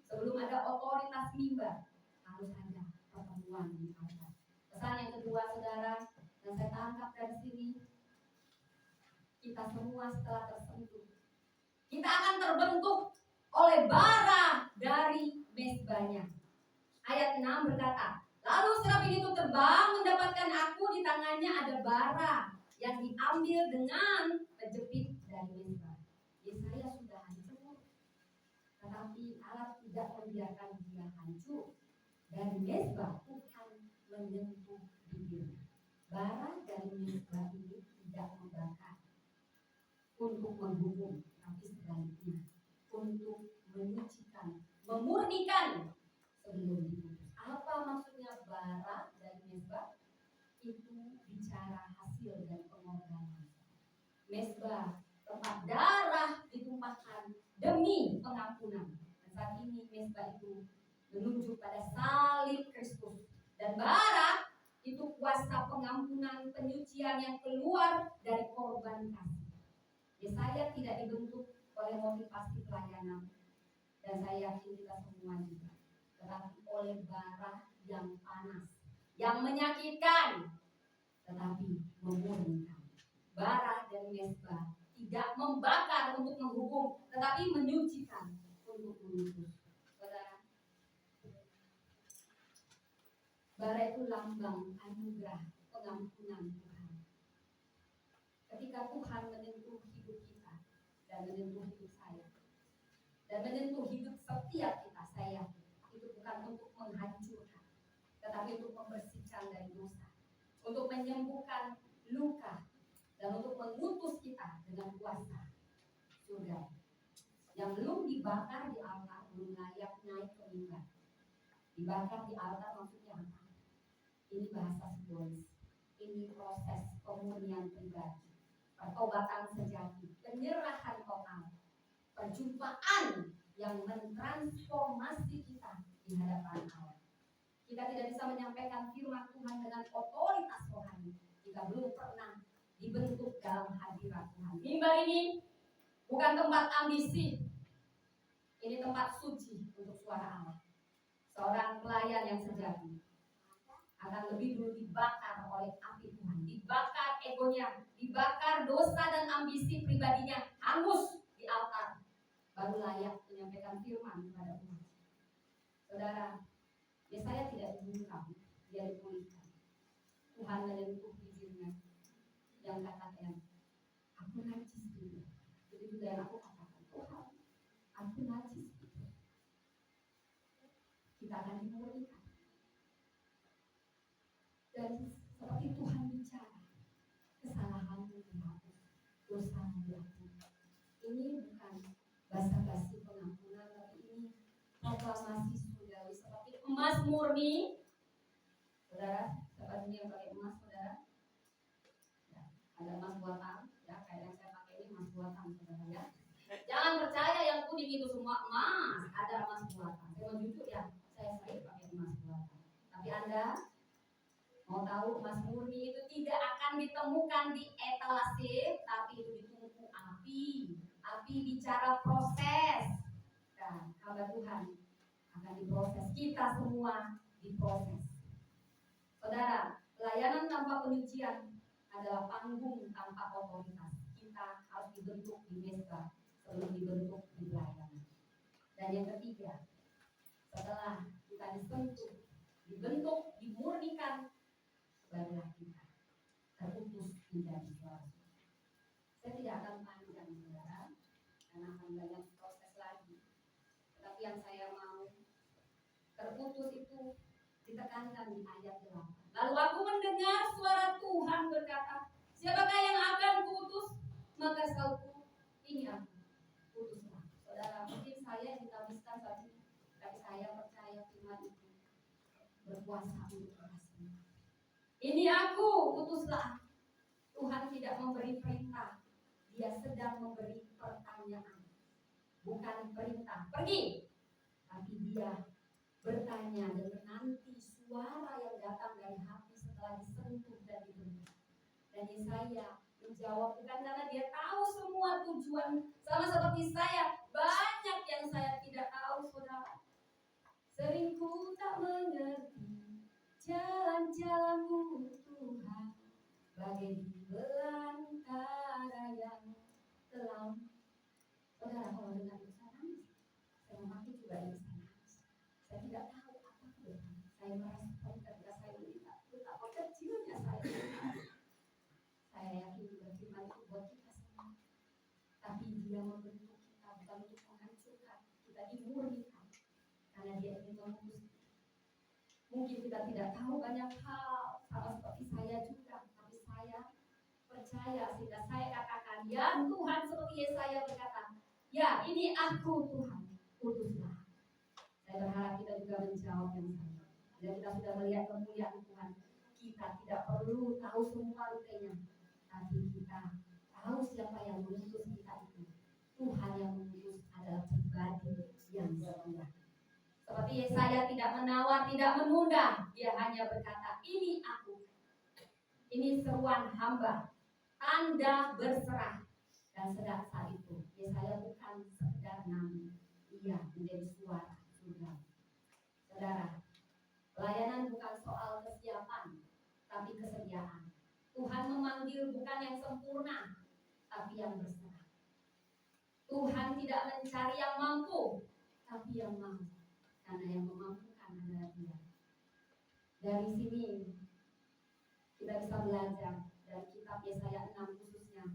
Sebelum ada otoritas mimbar, harus ada pertemuan di altar. Pesan yang kedua, saudara, yang saya tangkap dari sini, kita semua setelah tersentuh, kita akan terbentuk oleh bara dari mezbahnya. Ayat 6 berkata, lalu serafin itu terbang mendapatkan aku, di tangannya ada bara yang diambil dengan kejepit dari mezbah. Yesaya sudah hancur, tetapi Allah tidak membiarkan dia hancur. Dari mezbah Tuhan menyentuh bibirnya. Bara dari mezbah ini tidak membakar untuk menghukum, tapi sebaliknya untuk menyucikan, memurnikan sebelum diputus. Apa maksudnya bara dari mezbah? Itu bicara hasil dari pengorbanan. Mezbah, tempat darah ditumpahkan demi pengampunan. Dan saat ini mezbah itu menunjuk pada salib Kristus. Dan bara itu kuasa pengampunan, penyucian yang keluar dari korban kasih. Yesaya tidak dibentuk oleh motivasi pelayanan, dan saya yakin kita semua juga, tetapi oleh bara yang panas, yang menyakitkan, tetapi memurnikan. Bara dari mezbah tidak membakar untuk menghukum, tetapi menyucikan untuk mengutus. Saudara, bara itu lambang anugerah pengampunan Tuhan. Ketika Tuhan menyentuh hidup kita dan menyentuh hidup saya dan menyentuh hidup setiap kita, saya itu bukan untuk menghancurkan, tetapi untuk membersihkan dari dosa, untuk menyembuhkan luka, dan untuk mengutus kita dengan kuasa surga. Yang belum dibakar di altar belum layak naik ke mimbar. Dibakar di altar maksudnya apa? Ini bahasa simbolis. Ini proses pemurnian pribadi, pertobatan sejati, penyerahan total, perjumpaan yang mentransformasi kita di hadapan Allah. Kita tidak bisa menyampaikan firman Tuhan dengan otoritas rohani jika belum pernah dibentuk dalam hadirat Tuhan. Mimbar ini bukan tempat ambisi, ini tempat suci untuk suara Allah. Seorang pelayan yang sejati akan lebih dulu dibakar oleh api Tuhan, dibakar egonya, dibakar dosa dan ambisi pribadinya, hangus di altar, baru layak menyampaikan firman kepada Tuhan. Saudara, Yesaya tidak dibungkam, dia dipulihkan. Tuhan menyentuh bibirnya yang katakan, aku najis dulu. Jadi juga yang aku katakan, Tuhan, aku najis dulu. Kita akan dimurnikan. Dan seperti Tuhan bicara, kesalahanmu dihapus, dosamu dihapus. Ini bukan basa-basi pengampunan, tapi ini proklamasi surgawi seperti emas murni. Saudara, siapa ini yang pakai emas, saudara? Ya, ada emas buatan, ya kayak yang saya pakai ini emas buatan, saudara ya. Jangan percaya yang kuning itu semua emas, ada emas buatan. Saya mau jujur ya, saya sering pakai emas buatan. Tapi Anda mau tahu, emas murni itu tidak akan ditemukan di etalase, tapi itu ditunggu api. Api bicara proses. Dan hamba Tuhan akan diproses. Kita semua diproses. Saudara, pelayanan tanpa penyucian adalah panggung tanpa otoritas. Kita harus dibentuk di mezbah sebelum dibentuk di pelayanan. Dan yang ketiga, setelah kita disentuh, dibentuk, dimurnikan, barulah kita terutus menjadi suara. Saya tidak akan panjang, saudara, karena akan banyak proses lagi. Tetapi yang saya mau, terputus itu ditekankan di ayat 8. Lalu aku mendengar suara Tuhan berkata, siapakah yang akan kuutus? Maka sauku, ini aku, utuslah. Saudara, mungkin saya yang ditabiskan saat ini, tapi saya percaya firman itu berkuasa untuk berhasil. Ini aku, utuslah. Tuhan tidak memberi perintah, dia sedang memberi pertanyaan. Bukan perintah, pergi. Tapi dia bertanya dan menanti suara yang datang dari hati setelah disentuh dan Dan Yesaya menjawab, bukan karena dia tahu semua tujuan, sama seperti saya, banyak yang saya tidak tahu, saudara. Sering ku tak mengerti jalan-jalan-Mu Tuhan, bagai di belantara yang kelam. Saudara, kalau dengar itu saya nangis. Saya memakai juga ini saya nangis. Saya tidak tahu apa itu. Saya merespon ketika saya melihat betapa kecilnya saya. Saya yakin juga firman itu buat kita semua. Tapi dia membentuk kita bukan untuk menghancurkan. Kita dimurnikan karena dia ingin menghapus. Mungkin kita tidak tahu banyak hal, sama seperti saya juga, tapi saya percaya sehingga saya katakan, ya Tuhan, seperti Yesaya berkata, ya ini aku Tuhan, utuslah. Saya berharap kita juga menjawab yang sama. Dan kita sudah melihat kemuliaan Tuhan, kita tidak perlu tahu semua rutenya, tapi kita tahu siapa yang mengutus kita itu. Tuhan yang mengutus adalah pribadi yang setia. Seperti Yesaya tidak menawar, tidak menunda, dia hanya berkata, ini aku, ini seruan hamba, tanda berserah. Dan sedang saat itu Yesaya bukan sekedar nabi, ia menjadi suara surga. Saudara, pelayanan bukan soal kesiapan, tapi kesediaan. Tuhan memanggil bukan yang sempurna, tapi yang berserah. Tuhan tidak mencari yang mampu, tapi yang mampu. Karena yang memampukan adalah Dia. Dari sini kita bisa belajar dari kitab Yesaya 6 khususnya.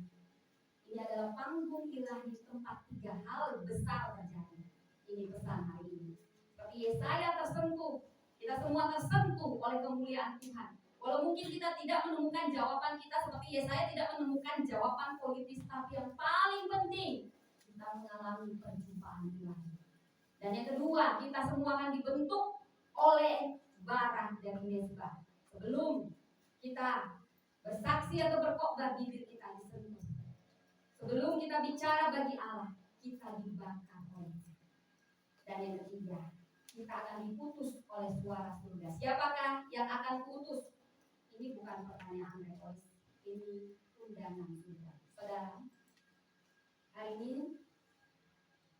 Ini adalah panggung ilahi tempat 3 hal besar terjadi. Ini pesan hari ini. Seperti Yesaya tersentuh, kita semua tersentuh oleh kemuliaan Tuhan. Walau mungkin kita tidak menemukan jawaban kita seperti Yesaya tidak menemukan jawaban politis, tapi yang paling penting kita mengalami perjumpaan ilahi. Dan yang kedua, kita semua akan dibentuk oleh bara dari mezbah. Sebelum kita bersaksi atau berkhotbah, bibir kita disentuh. Sebelum kita bicara bagi Allah, kita dibakar oleh Dia. Dan yang ketiga, kita akan diputus oleh suara surga. Siapakah yang akan putus? Ini bukan pertanyaan retoris, ini undangan surga. Saudara, hari ini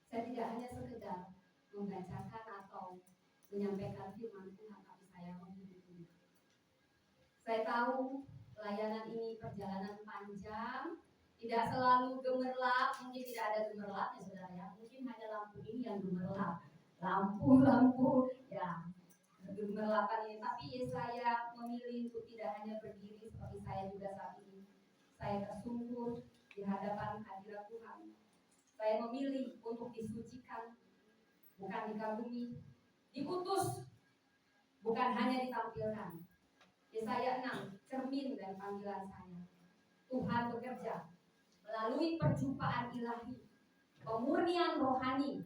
saya tidak hanya sekedar membacakan atau menyampaikan firman Tuhan, tapi saya menghidupi. Saya tahu pelayanan ini perjalanan panjang, tidak selalu gemerlap, mungkin tidak ada gemerlap ya saudara ya, mungkin hanya lampu ini yang gemerlap, lampu ya gemerlapan ini. Tapi Yesaya memilih untuk tidak hanya berdiri seperti saya juga saat ini. Saya tersungkur di hadapan hadirat Tuhan. Saya memilih untuk disucikan, bukan dikagumi, diutus, bukan hanya ditampilkan. Yesaya 6, cermin dari panggilan saya. Tuhan bekerja melalui perjumpaan ilahi, pemurnian rohani,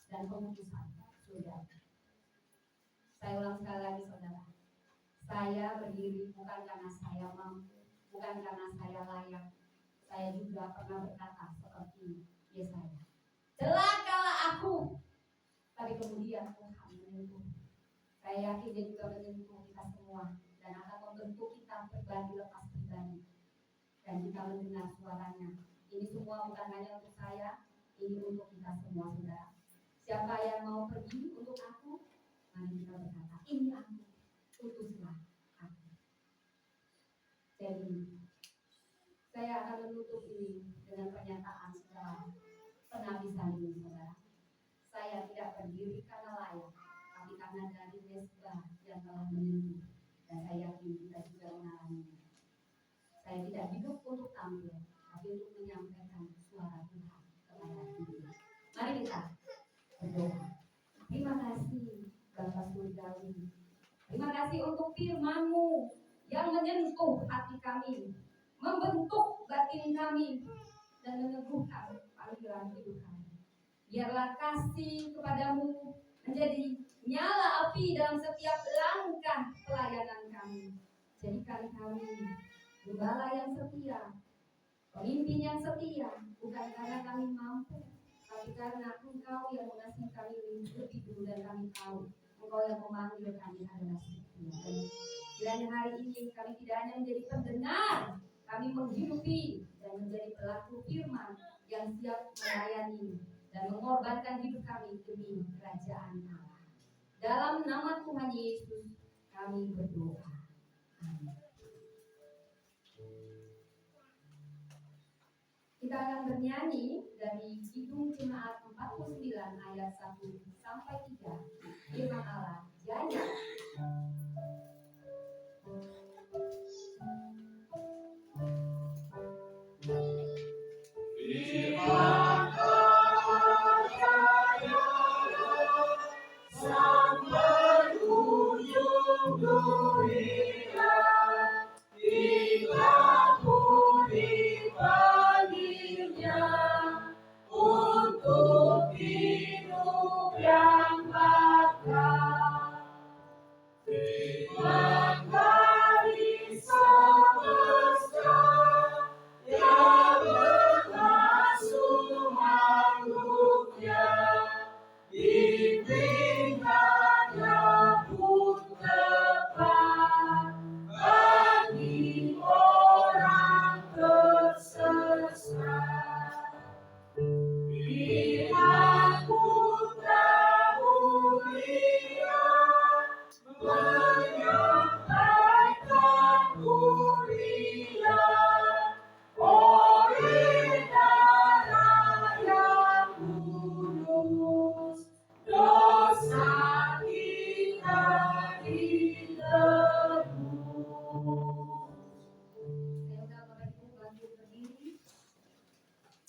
dan pemutusan surga. Saya ulang sekali lagi saudara. Saya berdiri bukan karena saya mampu, bukan karena saya layak. Saya juga pernah berkata seperti Yesaya, celakalah aku. Tapi kemudian Tuhan menyentuh. Saya yakin Dia juga menyentuh kita semua dan akan membentuk kita pribadi lepas pribadi. Dan kita mendengar suaranya. Ini semua bukan hanya untuk saya, ini untuk kita semua saudara. Siapa yang mau pergi untuk aku? Mari kita berkata, ini aku, utuslah aku. Jadi saya akan menutup ini dengan pernyataan secara penabisan ini saudara. Saya tidak berdiri karena layak, tapi karena dari mezbah yang telah menyentuh. Dan saya yakin kita juga mengalaminya. Saya tidak hidup untuk tampil, tapi untuk menyampaikan suara Tuhan kepada diri. Mari kita berdoa. Terima kasih Bapa Surgawi. Terima kasih untuk firman-Mu yang menyentuh hati kami, membentuk batin kami, dan meneguhkan panggilan hidup kami. Biarlah kasih kepadamu menjadi nyala api dalam setiap langkah pelayanan kami. Jadikan kami gembala yang setia, pemimpin yang setia, bukan karena kami mampu, tapi karena Engkau yang mengasihi kami lebih dulu dan kami tahu Engkau yang memanggil kami adalah setia. Dan kiranya hari ini kami tidak hanya menjadi pendengar, kami menghidupi dan menjadi pelaku firman yang siap melayani dan mengorbankan hidup kami demi kerajaan Allah. Dalam nama Tuhan Yesus kami berdoa. Amin. Kita akan bernyanyi dari Kidung Jemaat 49 ayat 1 sampai 3. Firman Allah, Jaya.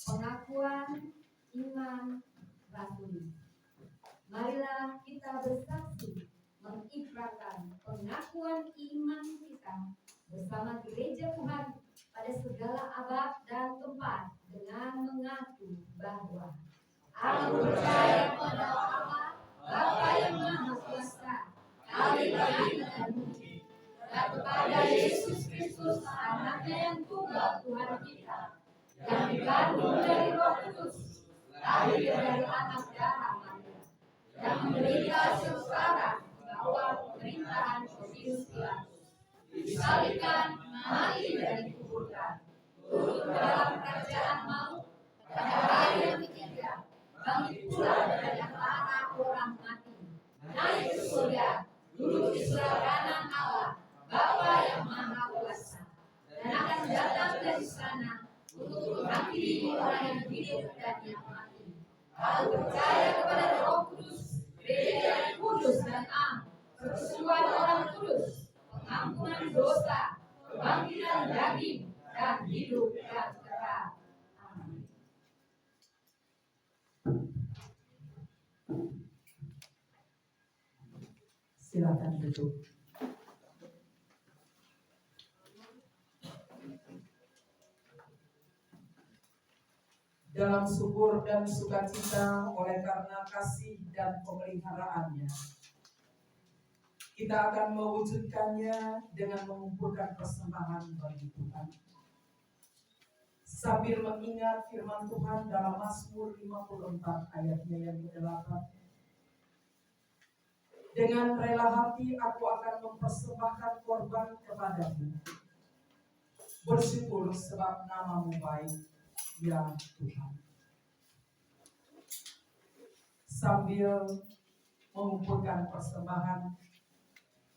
Pengakuan iman rasuli. Marilah kita bersaksi mengikrarkan pengakuan iman kita bersama gereja Tuhan pada segala abad dan tempat dengan mengaku bahwa aku percaya pada Allah Bapa yang Maha Kuasa, Kali-kali dan Budi, dan kepada Yesus Kristus Anaknya yang tunggal Tuhan kita, yang dikandung dari Roh Kudus, lahir dari anak darah Maria, yang menderita sengsara di bawah pemerintahan Pontius Pilatus, disalibkan, mati dan dikuburkan, turun dalam kerajaan maut, pada hari yang ketiga, bangkit pula dari antara orang mati, naik ke surga, duduk di sebelah kanan Allah, Bapa yang Maha Kuasa, dan akan datang dari sana untuk menghakimi orang yang hidup dan yang mati. Aku percaya kepada Roh Kudus, gereja yang kudus dan am, persekutuan orang kudus, pengampunan dosa, kebangkitan daging, dan hidup yang kekal. Amin. Silakan duduk. Dalam syukur dan sukacita oleh karena kasih dan pemeliharaannya, kita akan mewujudkannya dengan mengumpulkan persembahan bagi Tuhan. Sambil mengingat firman Tuhan dalam Mazmur 54 ayatnya yang ke-8. Dengan rela hati aku akan mempersembahkan korban kepadamu. Bersyukur sebab namamu baik, ya Tuhan. Sambil mengumpulkan persembahan,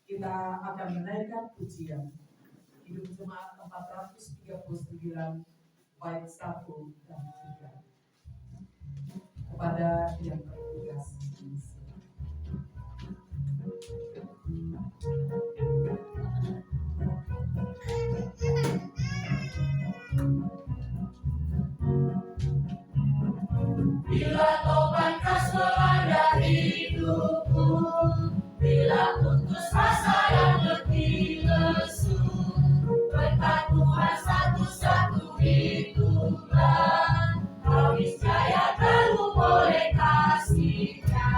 kita akan menaikkan pujian Hidup Jemaat 439 bait 1 dan 3 kepada yang bertugas mengisi. Bila tobatkan melanda hidupku, bila putus asa yang letih lesu, berkat Tuhan satu-satu itulah, kau niscaya terhubung oleh kasih-Nya.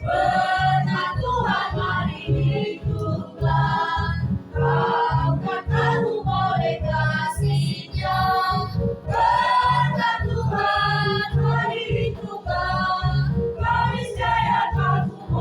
Berkat Tuhan mari hiduplah, kau akan terhubung oleh kasih-Nya. Berkat Tuhan mari hiduplah, kau niscaya terhubung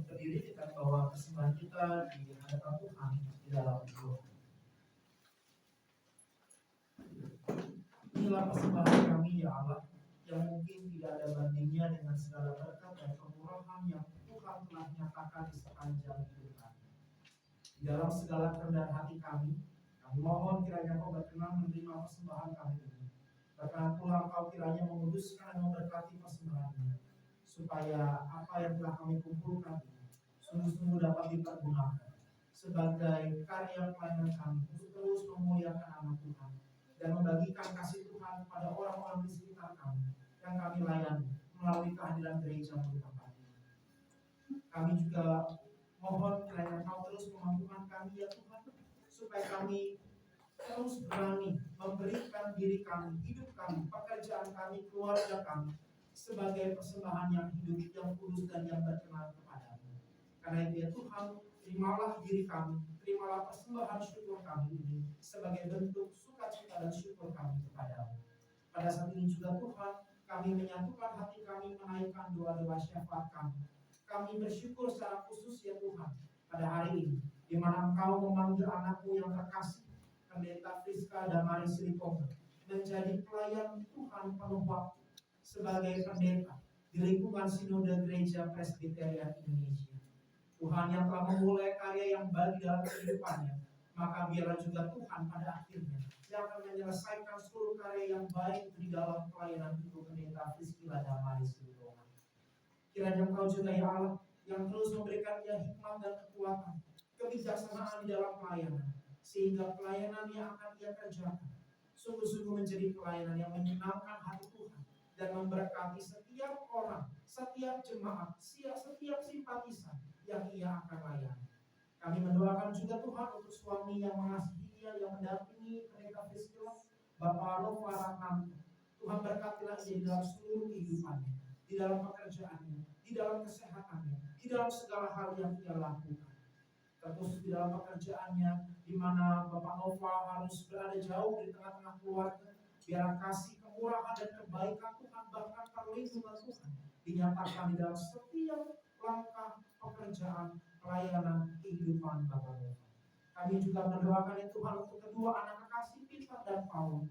berdiri kita bawa persembahan kita di hadapan Tuhan di dalam doa. Inilah persembahan kami ya Allah, yang mungkin tidak ada bandingnya dengan segala berkat dan kemurahan yang Tuhan telah nyatakan di sepanjang hidup kami. Di dalam segala kerendahan hati kami mohon kiranya Kau berkenan menerima persembahan kami ini. Berkenan pula Kau kiranya menguduskan dan memberkati persembahan ini, supaya apa yang telah kami kumpulkan ini sungguh-sungguh dapat dipergunakan sebagai karya pelayanan kami untuk terus memuliakan nama Tuhan dan membagikan kasih Tuhan kepada orang-orang di sekitar kami yang kami layani melalui kehadiran gereja di tempat ini. Kami juga mohon kiranya Kau terus memampukan kami ya Tuhan, supaya kami terus berani memberikan diri kami, hidup kami, pekerjaan kami, keluarga kami sebagai persembahan yang hidup, yang kudus dan yang berkenan kepadamu. Karena itu ya Tuhan, terimalah diri kami, terimalah persembahan syukur kami ini sebagai bentuk sukacita dan syukur kami kepadamu. Pada saat ini juga Tuhan, kami menyatukan hati kami menaikkan doa-doa syafaat kami. Kami bersyukur secara khusus ya Tuhan pada hari ini, di mana Engkau memanggil anakmu yang terkasih, Pendeta Friska Damari Siliponga, menjadi pelayan Tuhan penuh waktu sebagai pendeta di lingkungan Sinode Gereja Presbyterian Indonesia. Tuhan yang telah memulai karya yang baik dalam kehidupannya, maka biarlah juga Tuhan pada akhirnya yang akan menyelesaikan seluruh karya yang baik di dalam pelayanan itu Pendeta Friska Damari Siliponga. Kiranya Engkau juga ya Allah yang terus memberikan dia hikmat dan kekuatan, kebijaksanaan di dalam pelayanan, sehingga pelayanan yang akan ia kerjakan sungguh-sungguh menjadi pelayanan yang menyenangkan hati Tuhan dan memberkati setiap orang, setiap jemaat, setiap simpatisan yang ia akan layani. Kami mendoakan juga Tuhan untuk suami yang mengasihi dia, yang mendampingi Pendeta Friska, Bapak Nova Ratnanto. Tuhan berkatilah dia di dalam seluruh kehidupannya, di dalam pekerjaannya, di dalam kesehatannya, di dalam segala hal yang ia lakukan. Terus di dalam pekerjaannya, di mana Bapak Nova harus berada jauh di tengah-tengah keluarga, biar kasih kemurahan dan kebaikan Tuhan, bahkan perlindungan Tuhan dinyatakan di dalam setiap langkah pekerjaan, pelayanan, kehidupan Bapak Nova. Kami juga mendoakan ya Tuhan untuk kedua anak kekasih Peter dan Paul.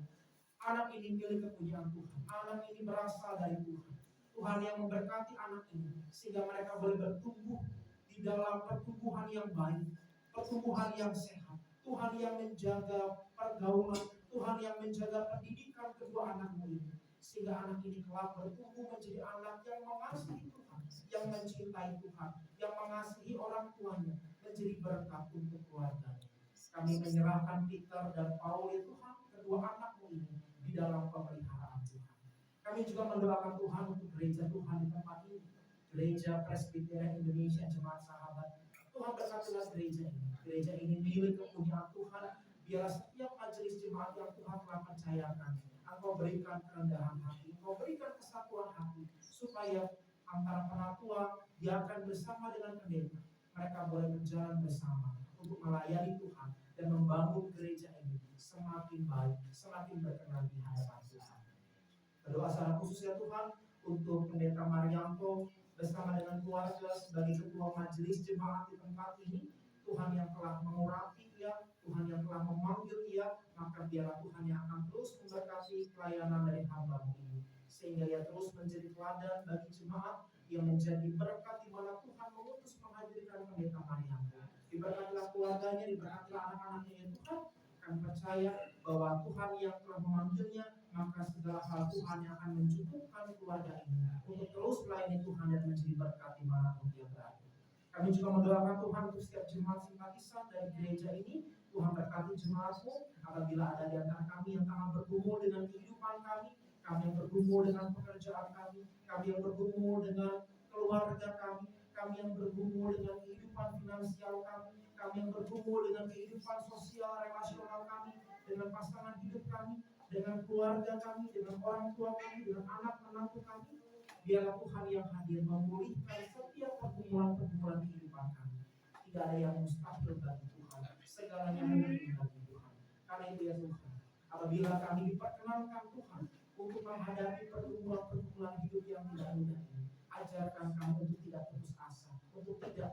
Anak ini milik kepunyaan Tuhan, anak ini berasal dari Tuhan. Tuhan yang memberkati anak ini sehingga mereka boleh bertumbuh di dalam pertumbuhan yang baik, pertumbuhan yang sehat. Tuhan yang menjaga pergaulan, Tuhan yang menjaga pendidikan kedua anakmu ini, sehingga anak ini kelak bertumbuh menjadi anak yang mengasihi Tuhan, yang mencintai Tuhan, yang mengasihi orang tuanya, menjadi berkat untuk keluarganya. Kami menyerahkan Peter dan Paul ya Tuhan, kedua anakmu ini di dalam pemeliharaan Tuhan. Kami juga mendoakan Tuhan untuk gereja Tuhan di tempat ini, Gereja Presbyterian Indonesia Jemaat Sahabat. Tuhan berkatilah gereja ini. Gereja ini milik kepunyaan Tuhan. Biarlah setiap majelis jemaat yang Tuhan telah percayakan, Engkau berikan kerendahan hati, Engkau berikan kesatuan hati, supaya antara penatua diakan bersama dengan pendeta, mereka boleh berjalan bersama untuk melayani Tuhan dan membangun gereja ini semakin baik, semakin berkenan di hadapan Tuhan. Berdoa secara khusus ya Tuhan untuk Pendeta Marianto bersama dengan keluarga sebagai ketua majelis jemaat di tempat ini. Tuhan yang telah mengurapi ia, Tuhan yang telah memanggil ia, maka biarlah Tuhan yang akan terus memberkati pelayanan dari hamba-Mu ini, sehingga ia terus menjadi teladan bagi jemaat yang menjadi berkat di mana Tuhan mengutus menghadirkan Pendeta Marianto. Diberkatilah keluarganya, diberkatilah anak-anaknya ya Tuhan. Kami percaya bahwa Tuhan yang telah memanggilnya, maka segala hal Tuhan yang akan mencukupkan keluarga ini untuk terus melayani Tuhan dan menjadi berkat di manapun dia berada. Kami juga mendoakan Tuhan untuk setiap jemaat simpatisan dari gereja ini. Tuhan berkati jemaat-Mu apabila ada di antara kami yang tengah bergumul dengan kehidupan kami yang bergumul dengan pekerjaan kami yang bergumul dengan keluarga kami yang bergumul dengan kehidupan finansial kami yang bergumul dengan kehidupan sosial relasional kami, dengan pasangan hidup kami, dengan keluarga kami, dengan orang tua kami, dengan anak menantu kami. Biarlah Tuhan yang hadir memulihkan setiap pergumulan-pergumulan kehidupan kami. Tidak ada yang mustahil bagi Tuhan, segalanya mungkin bagi Tuhan. Karena itu ya Tuhan, apabila kami diperkenankan Tuhan untuk menghadapi pergumulan-pergumulan hidup yang tidak mudah ini, ajarkan kami untuk tidak putus asa, untuk tidak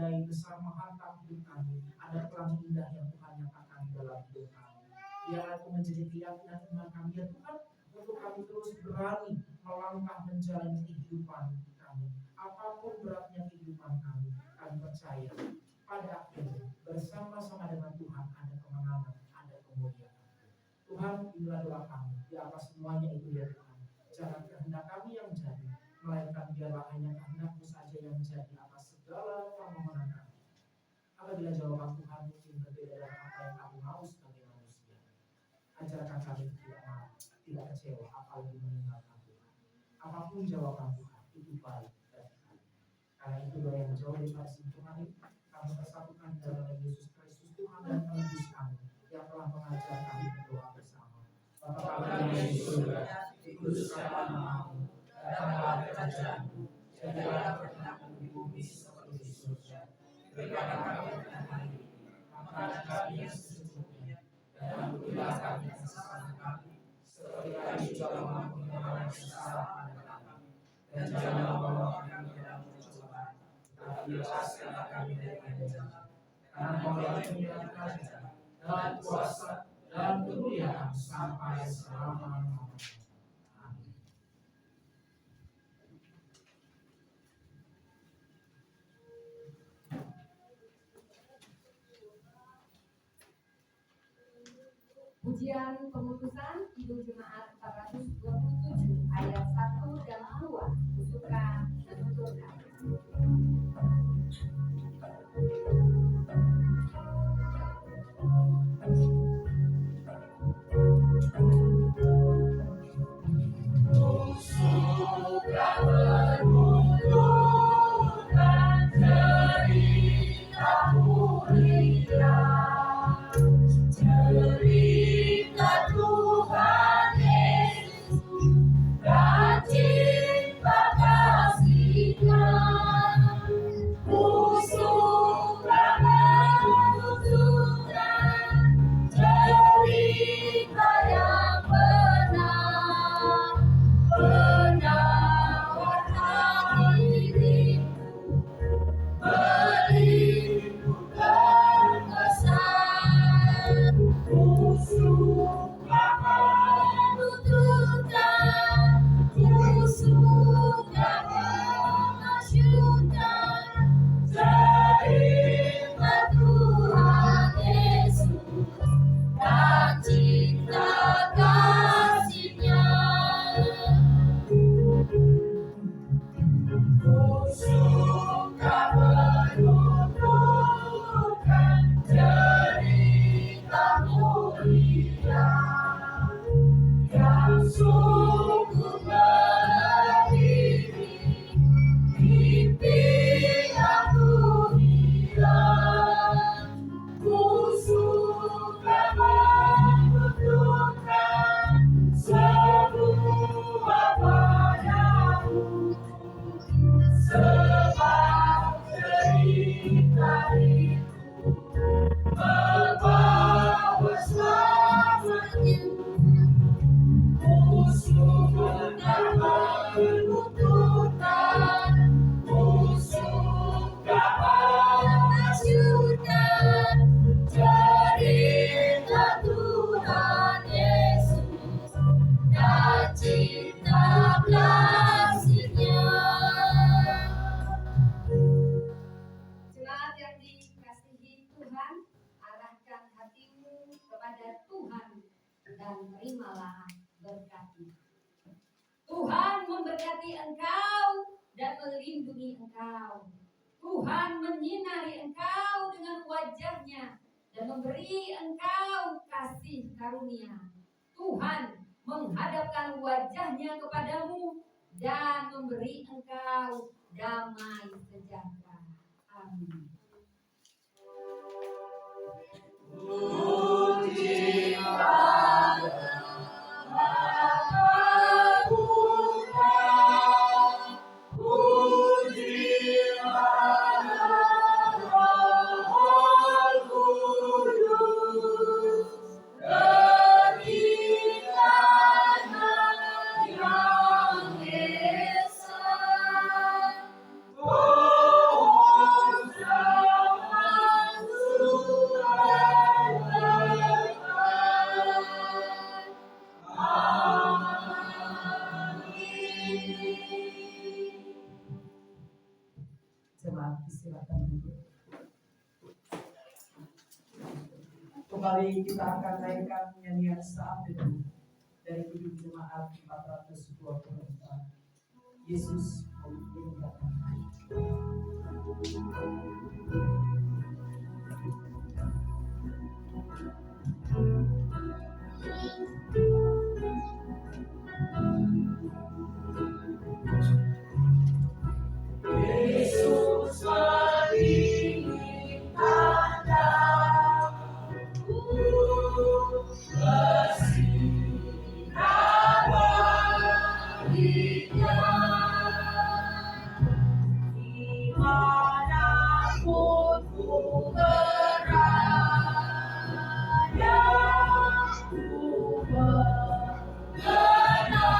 badai besar menghantam hidup kami, ada pelangi indah yang Tuhan nyatakan dalam hidup kami. Biarlah itu menjadi keyakinan iman kami ya Tuhan, untuk kami terus berani melangkah menjalani kehidupan kami. Apapun beratnya kehidupan kami percaya pada akhirnya bersama-sama dengan Tuhan ada kemenangan, ada kemuliaan. Tuhan, inilah doa kami di atas semuanya itu ya Tuhan. Jangan kehendak kami yang jadi, melainkan biarlah hanya kehendak-Mu saja yang jadi atas segala permohonan kami. Apabila jawaban Tuhan mungkin berbeda dari apa yang kami mau sebagai manusia, ajarkan kami tidak marah, tidak kecewa, apalagi meninggalkan Tuhan. Apapun jawaban Tuhan itu baik bagi kami. Karena itu doa yang jauh dari Tuhan ini, kami bersatukan dalam Yesus Kristus Tuhan dan Penebus kami yang telah mengajar kami berdoa bersama. Bapa kami yang di surga, dikuduskanlah namamu, datanglah kerajaanmu, jadilah kehendakmu di bumi seperti di surga. Berikanlah kami makan hari ini, makanan kami yang secukupnya, dan ampunilah kami kesalahan kami, seperti kami juga mengampuni orang yang bersalah pada kami. Dan janganlah membawa kami ke dalam pencobaan, tetapi lepaskanlah kami dari yang jahat. Karena Engkau yang memiliki kerajaan dan kuasa dan kemuliaan sampai selama-lamanya. Amin. Pujian pemutusan Kidung Jemaat 427 ayat 1 dan 2 suka menuturkan. Suka menuturkan cerita mulia, cerita Tuhan Yesus dan cinta kasih-Nya. Suka menuturkan cerita yang benar, penawar hatiku, pelindung berkesan. Suka menuturkan, suka memasyurkan cerita Tuhan Yesus dan cinta kasih-Nya. Suka menuturkan cerita mulia yang sungguh melebihi mimpi yang kuhilang. Suka menuturkan semua padamu, sebab cerita itu membawa selamatnya. Suka menuturkan, suka memasyurkan cerita Tuhan Yesus dan cinta kasih-Nya. Jemaat yang dikasihi Tuhan, arahkan hatimu kepada Tuhan dan terimalah berkat-Nya. Tuhan memberkati engkau dan melindungi engkau. Tuhan menyinari engkau dengan wajah-Nya dan memberi engkau kasih karunia. Tuhan menghadapkan wajah-Nya kepadamu dan memberi engkau damai sejahtera. Amin. Oh, Kembali kita akan naikkan nyanyian saat teduh dari Kidung Jemaat 424. Yesus memimpin datang. Yesus mengirimkan daraku, bersinar baginya, dimanapun ku berada, ku mengenangkannya.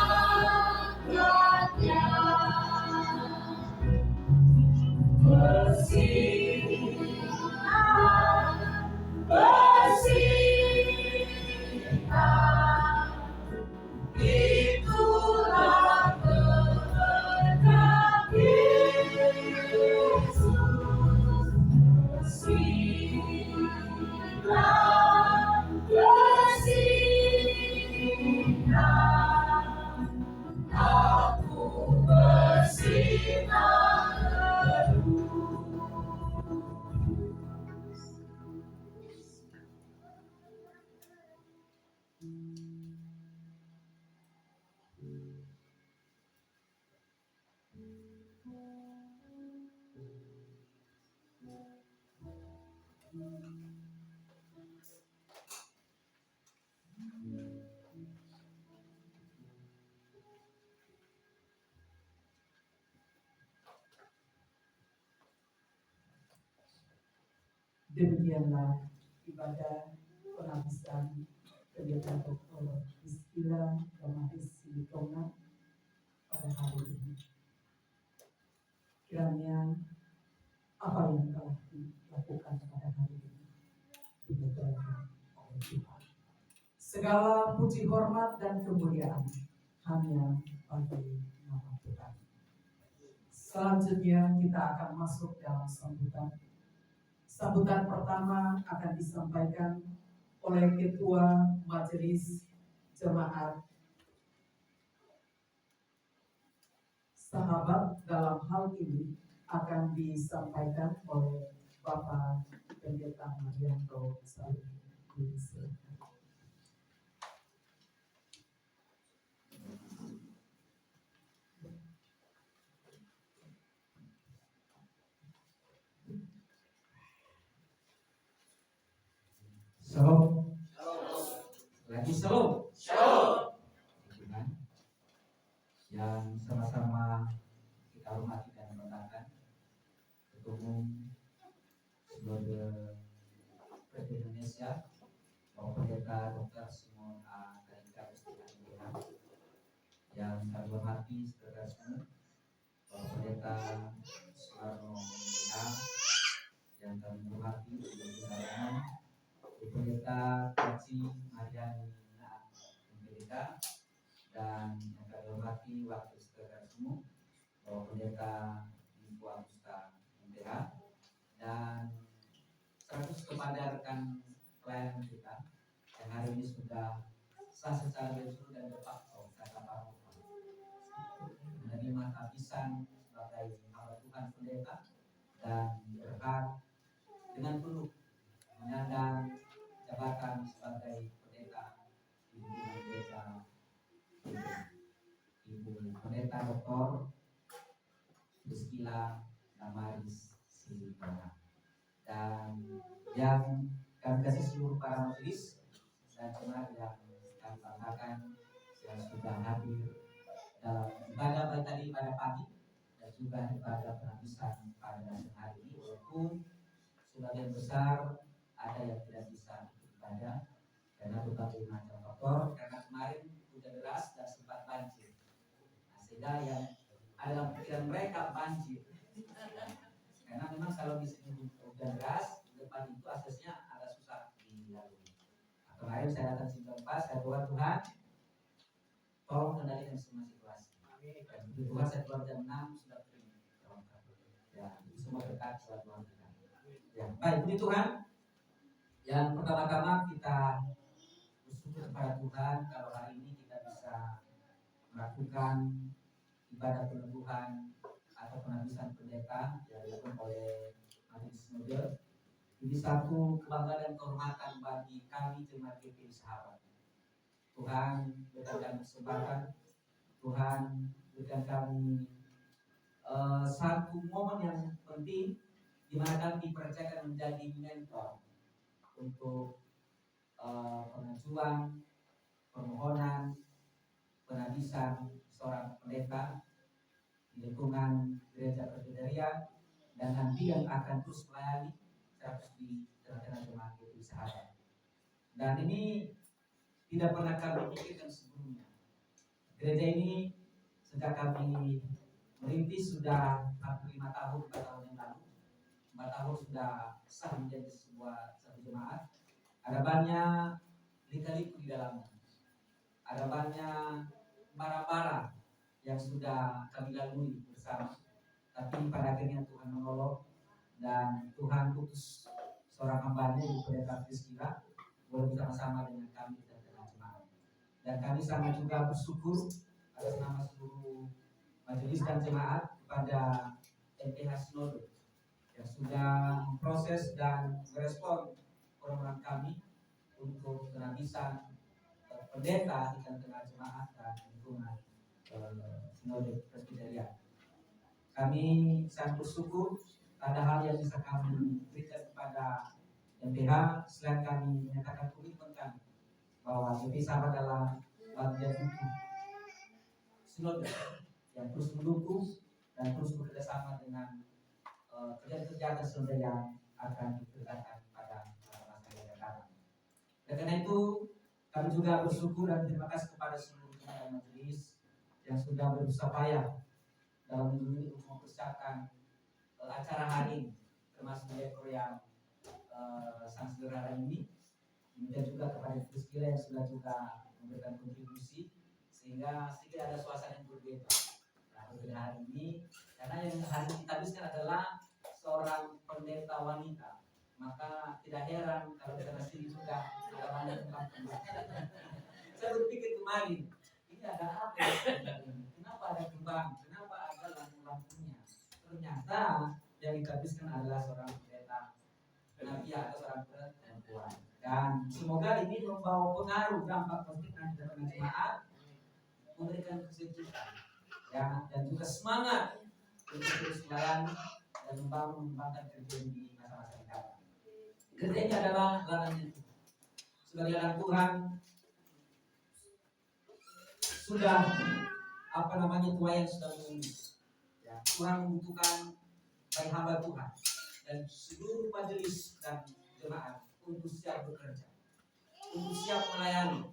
Bersinar, bersinar, itulah kehendak Yesus. Bersinar, bersinar, aku bersinar. Demikianlah ibadah penabisan Pendeta Dr. Priscilla Damaris Silitonga pada hari ini. Kiranya apa yang telah dilakukan pada hari ini diberkati oleh Tuhan. Segala puji hormat dan kemuliaan hanya bagi nama Tuhan. Selanjutnya kita akan masuk dalam sambutan. Sambutan pertama akan disampaikan oleh Ketua Majelis Jemaat Sahabat. Dalam hal ini akan disampaikan oleh Bapak Pendeta Marianto Salim. Shalom. Lagi shalom. Shalom. Tuhan yang sama-sama kita hormati dan banggakan, Ketua Umum Seluruh Presiden Indonesia, Bapak Pendeta Dr. Simon A. Kalika Pustian, yang saya hormati saudara semua, Bapak Pendeta Soekarno PA, yang kami hormati saudara Pendeta Kaci Mariani Pendeta, dan yang kami hormati wakil saudara semua, Bapak Pendeta Ibu Agusta Pendeta, dan 100 kepada rekan pelayan kita yang hari ini sudah sah secara resmi dan de facto kata Pak menerima tabisan sebagai hamba Tuhan Pendeta, dan berhak dengan penuh menyandang jabatan sebagai pendeta di lingkungan gereja Ibu Pendeta Dr. Priscilla Damaris Silitonga, dan yang kami kasih seluruh para majelis dan jemaat yang kami banggakan yang sudah hadir dalam ibadah baik tadi pada pagi dan juga ibadah penabisan pada hari ini, walaupun sebagian besar ada yang tidak bisa ibadah karena berbagai macam faktor, karena kemarin hujan deras dan sempat banjir. Nah, sehingga yang ada dalam pikiran mereka banjir. Karena memang kalau di sini hujan deras, depan itu aksesnya agak susah dilalui. Nah, kemarin saya datang simpang pas, saya doa Tuhan, tolong kendalikan semua situasi. Dan puji Tuhan saya keluar jam 6 sudah kering. Ya, itu semua berkat buat Tuhan kita. Ya, baik, puji Tuhan. Yang pertama-tama kita bersyukur kepada Tuhan kalau hari ini kita bisa melakukan ibadah peneguhan atau penabisan pendeta yang dilakukan oleh Majelis Sinode. Ini satu kebanggaan dan kehormatan bagi kami jemaat GPI Sahabat. Tuhan berikan kami kesempatan, Tuhan berikan kami satu momen yang penting di mana kami dipercayakan menjadi mentor untuk pengajuan, permohonan, penabisan seorang pendeta di lingkungan gereja Presbyterian dan nanti yang akan terus melayani di tengah-tengah jemaat GPI Sahabat. Dan ini tidak pernah kami pikirkan sebelumnya. Gereja ini sejak kami merintis sudah hampir 5 tahun, 4 tahun yang lalu. 4 tahun sudah sah menjadi satu jemaat. Ada banyak lika-liku di dalamnya. Ada banyak bara-bara yang sudah kami lalui bersama. Tapi pada akhirnya Tuhan menolong dan Tuhan utus seorang hambanya Ibu Pendeta Priscilla boleh bersama-sama dengan kami di tengah jemaat. Dan kami sangat juga bersyukur atas nama seluruh majelis dan jemaat kepada MPH Sinode yang sudah memproses dan merespon permohonan kami untuk penabisan pendeta di tengah jemaat dan lingkungan Sinode Presbyterian. Kami sangat bersyukur ada hal yang bisa kami berikan kepada MPH selain kami menyatakan komitmen kami bahwa GPI Sahabat adalah bagian utuh Sinode yang terus mendukung dan terus bekerjasama dengan kerja-kerja dan Sinode yang akan dikerjakan pada masa yang akan datang. Dan karena itu kami juga bersyukur dan terima kasih kepada seluruh jemaat majelis yang sudah berusaha payah dalam minggu ini untuk mempersiapkan acara hari ini, termasuk dekor yang sangat sederhana ini. Demikian juga kepada Priscilla yang sudah juga memberikan kontribusi sehingga sedikit ada suasana yang berbeda. Nah, berbeda hari ini karena yang hari ini kita habiskan adalah seorang pendeta wanita, maka tidak heran kalau kita sini juga ada banyak kembang-kembang. Saya berpikir kemarin ini ada apa ya? Kenapa ada kembang? Kenapa ada lampu-lampunya? Ternyata yang dihabiskan adalah seorang pendeta nabi atau seorang perempuan. Dan semoga ini membawa pengaruh dampak positif nanti dalam jemaat, memberikan kesejukan ya, dan juga semangat untuk terus melayani dan mengembangkan kerja di masa-masa yang datang. Kerja ini adalah ladangnya Tuhan. Sebagai ladang Tuhan sudah tuayan sudah menulis. Ya, Tuhan membutuhkan baik hamba Tuhan dan seluruh majelis dan jemaat untuk siap bekerja, untuk siap melayani,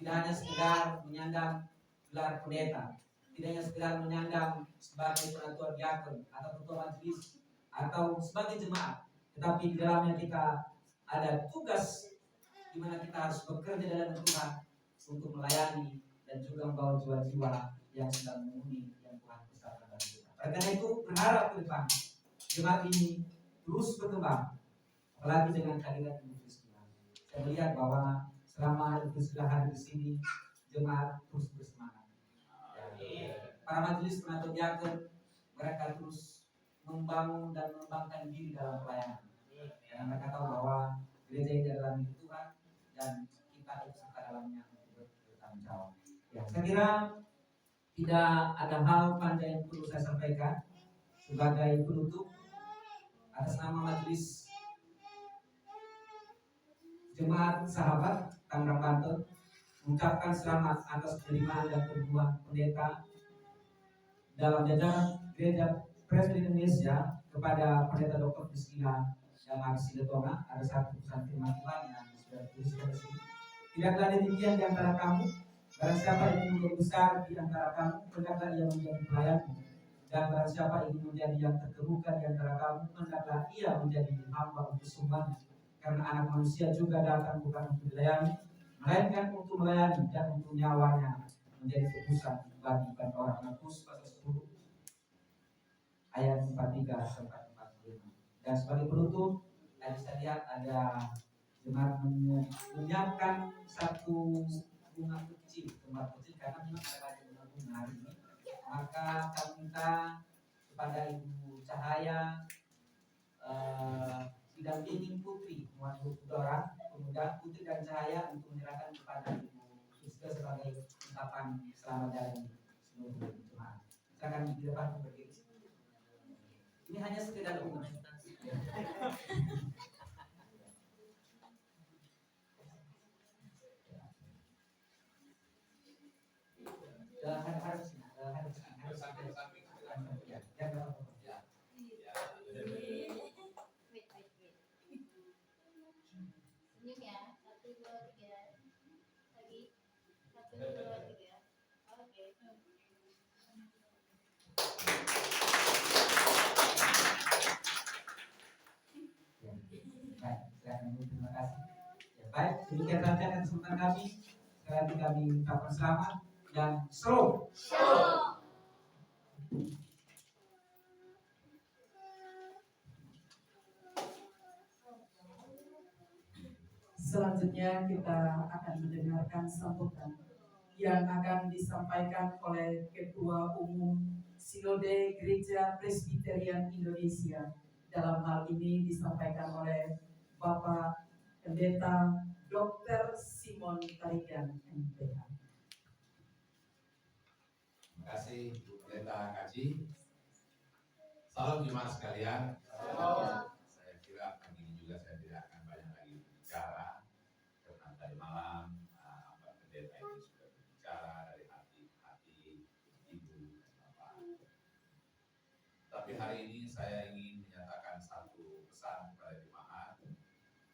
tidak hanya sekedar menyandang gelar pendeta, tidak hanya sekedar menyandang sebagai penatua diakon atau ketua majelis atau sebagai jemaat, tetapi di dalamnya kita ada tugas di mana kita harus bekerja dalam Tuhan untuk melayani dan juga membawa jiwa-jiwa yang sedang menghuni yang Tuhan persyaratkan bagi kita. Oleh karena itu berharap ke depan jemaat ini terus berkembang, apalagi dengan kehadiran Ibu Priscilla. Saya melihat bahwa selama Ibu Priscilla hadir di sini, jemaat terus bersemangat. Para majelis penatua diakon mereka terus membangun dan mengembangkan diri dalam pelayanan. Karena mereka tahu bahwa gereja ini adalah milik Tuhan dan kita ikut serta dalamnya untuk bertanggung jawab. Ya, saya kira tidak ada hal panjang yang perlu saya sampaikan sebagai penutup. Atas nama majelis jemaat sahabat Tangerang Banten mengucapkan selamat atas penerimaan dan pertemuan pendeta dalam jajaran gereja Presbyterian Indonesia kepada pendeta Dr. Priscilla dan Aksi Letonga. Ada satu pesan firman Tuhan yang sudah dituliskan di sini. Tidaklah demikian di antara kamu, barang siapa ingin menjadi besar di antara kamu, hendaklah ia menjadi pelayanmu. Dan barang siapa ingin menjadi yang terkemuka di antara kamu, hendaklah ia menjadi hamba untuk semuanya. Karena anak manusia juga datang bukan untuk dilayani, melainkan untuk melayani dan untuk nyawanya menjadi tebusan bagi banyak orang. Markus pasal 10 ayat 43 sampai 45. Dan sebagai penutup, tadi saya lihat ada jemaat menyiapkan satu bunga kecil, kembar kecil karena memang ada banyak bunga hari ini. Maka kami minta kepada Ibu Cahaya didampingi Putri, mewakili orang pemuda Putri dan Cahaya untuk menyerahkan kepada Ibu Prisca sebagai ungkapan selamat dari seluruh jemaat. Silakan di depan berdiri. Ini hanya sekedar bunga. Harus samping-samping. Ya, nggak apa-apa. Senyum ya. 1, 2, 3. Lagi. 1, 2, 3. Oke. Baik, silakan Ibu, terima kasih. Ya, baik, demikian saja kesempatan kami. Sekali lagi kami ucapkan selamat dan shalom. Selanjutnya kita akan mendengarkan sambutan yang akan disampaikan oleh Ketua Umum Sinode Gereja Presbyterian Indonesia. Dalam hal ini disampaikan oleh Bapak Pendeta Dr. Simon Tarigan, MPH. Terima kasih Bu Pendeta Kaji. Salam jemaat sekalian. Saya kira pagi ini juga saya tidak akan banyak lagi berbicara karena tadi malam Pak Pendeta ini sudah berbicara dari hati Ibu dan Bapak. Tapi hari ini saya ingin menyatakan satu pesan kepada jemaat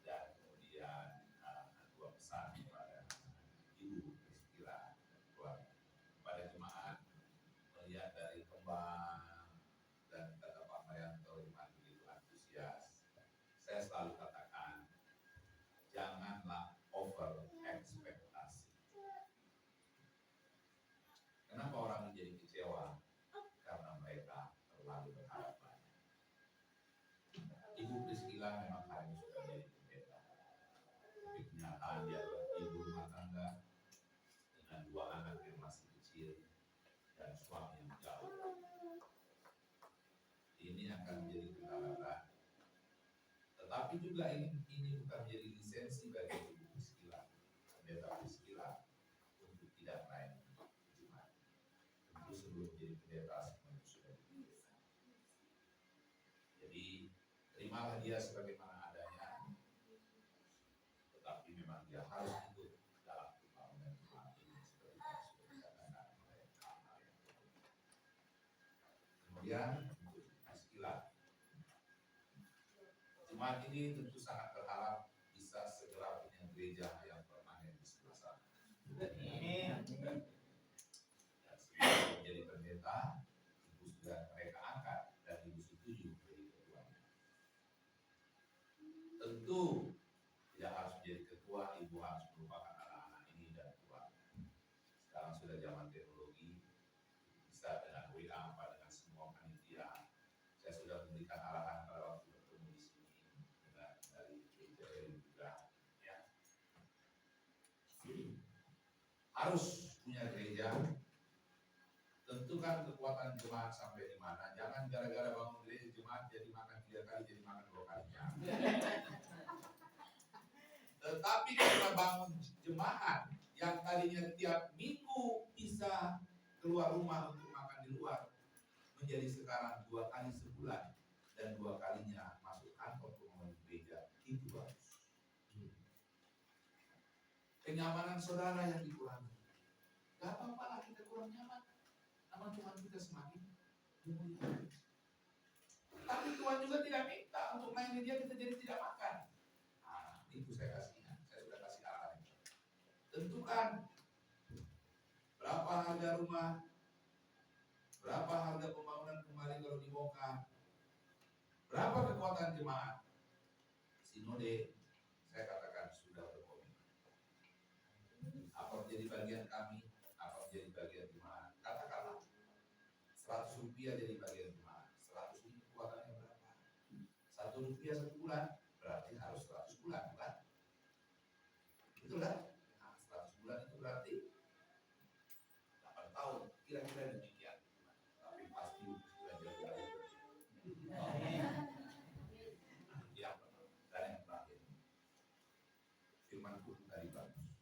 dan kemudian dua pesan kepada Ibu Priscilla dan keluarga. Kepada jemaat melihat dari kembang dan kata Pak Mayanto jemaat begitu antusias. Saya selalu katakan janganlah over ekspektasi. Kenapa orang menjadi kecewa? Karena mereka terlalu berharap banyak. Ibu Priscilla memang hari ini sudah menjadi pendeta. Tapi kenyataan dia adalah ibu rumah tangga dengan 2 anak yang masih kecil dan suami yang jauh. Ini akan menjadi kendala berat. Tetapi juga ini bukan menjadi lisensi bagi Ibu Priscilla, Pendeta Priscilla, untuk tidak melayani jemaat. Tentu sebelum menjadi pendeta semuanya sudah dipikirkan. Jadi terimalah dia sebagaimana adanya, tetapi memang dia harus ikut dalam pembangunan jemaat ini seperti yang sudah dikatakan oleh Pak Mayanto. Kemudian untuk Priscilla, jemaat ini tentu sangat berharap bisa segera punya gereja yang permanen di sebelah sana. Dan sebelum menjadi pendeta, Ibu sudah mereka angkat dan Ibu setuju menjadi ketuanya. Tentu tidak harus menjadi ketua, Ibu harus merupakan anak-anak ini dan keluarga. Sekarang sudah zaman teknologi, bisa dengan WA dengan semua panitia. Saya sudah memberikan arahan pada waktu bertemu di sini dengan dari PJL juga, ya. Harus punya gereja. Tentukan kekuatan jemaat sampai di mana. Jangan gara-gara bangun gereja jemaat jadi makan 3 kali, jadi makan 2 kalinya. Tetapi karena bangun jemaat yang tadinya tiap minggu bisa keluar rumah untuk makan di luar, menjadi sekarang 2 kali sebulan dan 2 kalinya masuk kantor pembangunan gereja, itu bagus. Kenyamanan saudara yang dikurangi. Gak apa-apa lah kita kurang nyaman. Nama Tuhan kita semakin dimuliakan. Tapi Tuhan juga tidak minta untuk main dia kita jadi tidak makan. Nah, itu saya kasihnya. Saya sudah kasih arahan. Tentukan berapa harga rumah, berapa harga pembangunan kembali kalau dibongkar, berapa kekuatan jemaat. Sinode, saya katakan sudah berkomitmen. Apa menjadi bagian kami, apa menjadi bagian jemaat. Katakanlah 100 rupiah jadi bagian jemaat. 100 ini kekuatannya berapa? 1 rupiah 1 bulan, berarti harus 100 bulan, bukan? Betul kan? Nah, 100 bulan itu berarti 8 tahun, kira-kira demikian. Tapi pasti sudah jauh-jauh. Yang pertama, dan yang terakhir, firmanku tadi bagus.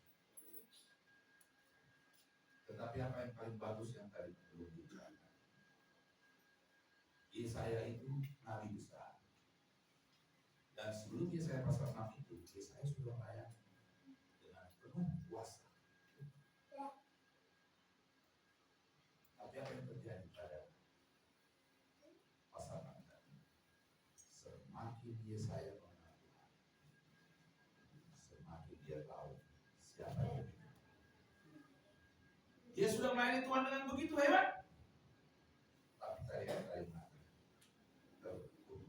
Tetapi apa yang paling bagus yang tadi belum dibicarakan? Yesaya itu nabi besar. Dan sebelum Yesaya pasal 6 itu, Yesaya sudah melayani dengan penuh kuasa. Tapi apa yang terjadi pada pasal 6 tadi? Semakin Yesaya mengenal Tuhan, semakin dia tahu siapa dia. Dia sudah melayani Tuhan dengan begitu hebat. Tapi tadi kalimat terkutuk.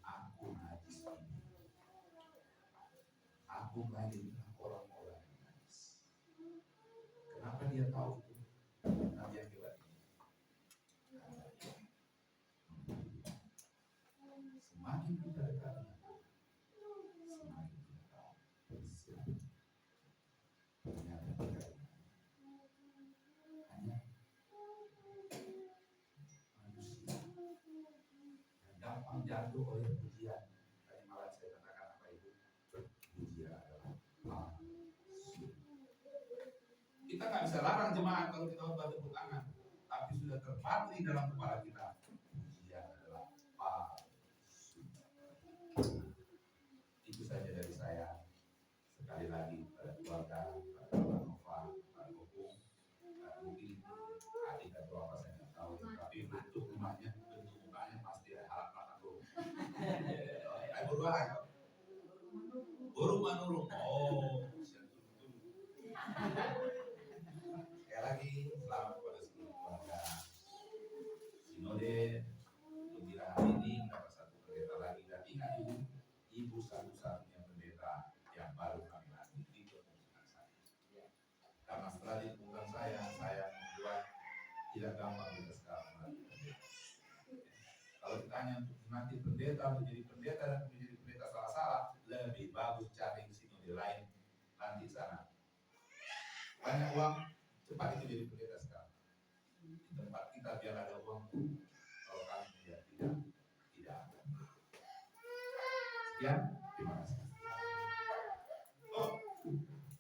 Aku najis ini. Aku melayani orang-orang yang najis. Kenapa dia tahu itu? Nabi yang hebat ini. Semakin kita dekat dengan Tuhan, semakin kita tahu siapa. Ternyata kita hanya manusia yang gampang jatuh oleh pujian. Tadi malam saya katakan apa itu? Pujian adalah palsu. Kita nggak bisa larang jemaat kalau kita khotbah tepuk tangan, tapi sudah terpatri dalam kepala kita. Pujian adalah palsu. Itu saja dari saya. Sekali lagi pada keluarga, pada Bapak Nova, Pak Kopung, mungkin adik atau apa saya nggak tahu, tapi bentuk rumahnya, bentuk mukanya pasti harap makan dulu. Buruan, burung manurung. Oh, sekali lagi selamat kepada seluruh keluarga Sinode. Gembira hari ini mendapat satu pendeta lagi, dan ingat ibu satu-satunya pendeta yang baru kami latih di kepemimpinan saya. Karena setelah di kepemimpinan saya membuat tidak gampang kita sekarang melatih pendeta. Kalau kita hanya untuk melatih pendeta menjadi pendeta dan menjadi pendeta salah-salah, lebih bagus cari sinode lain nanti sana. Banyak uang, cepat itu jadi pendeta sekarang. Di tempat kita biar ada uang, kalau kami tidak ada. Sekian, terima kasih. Oh,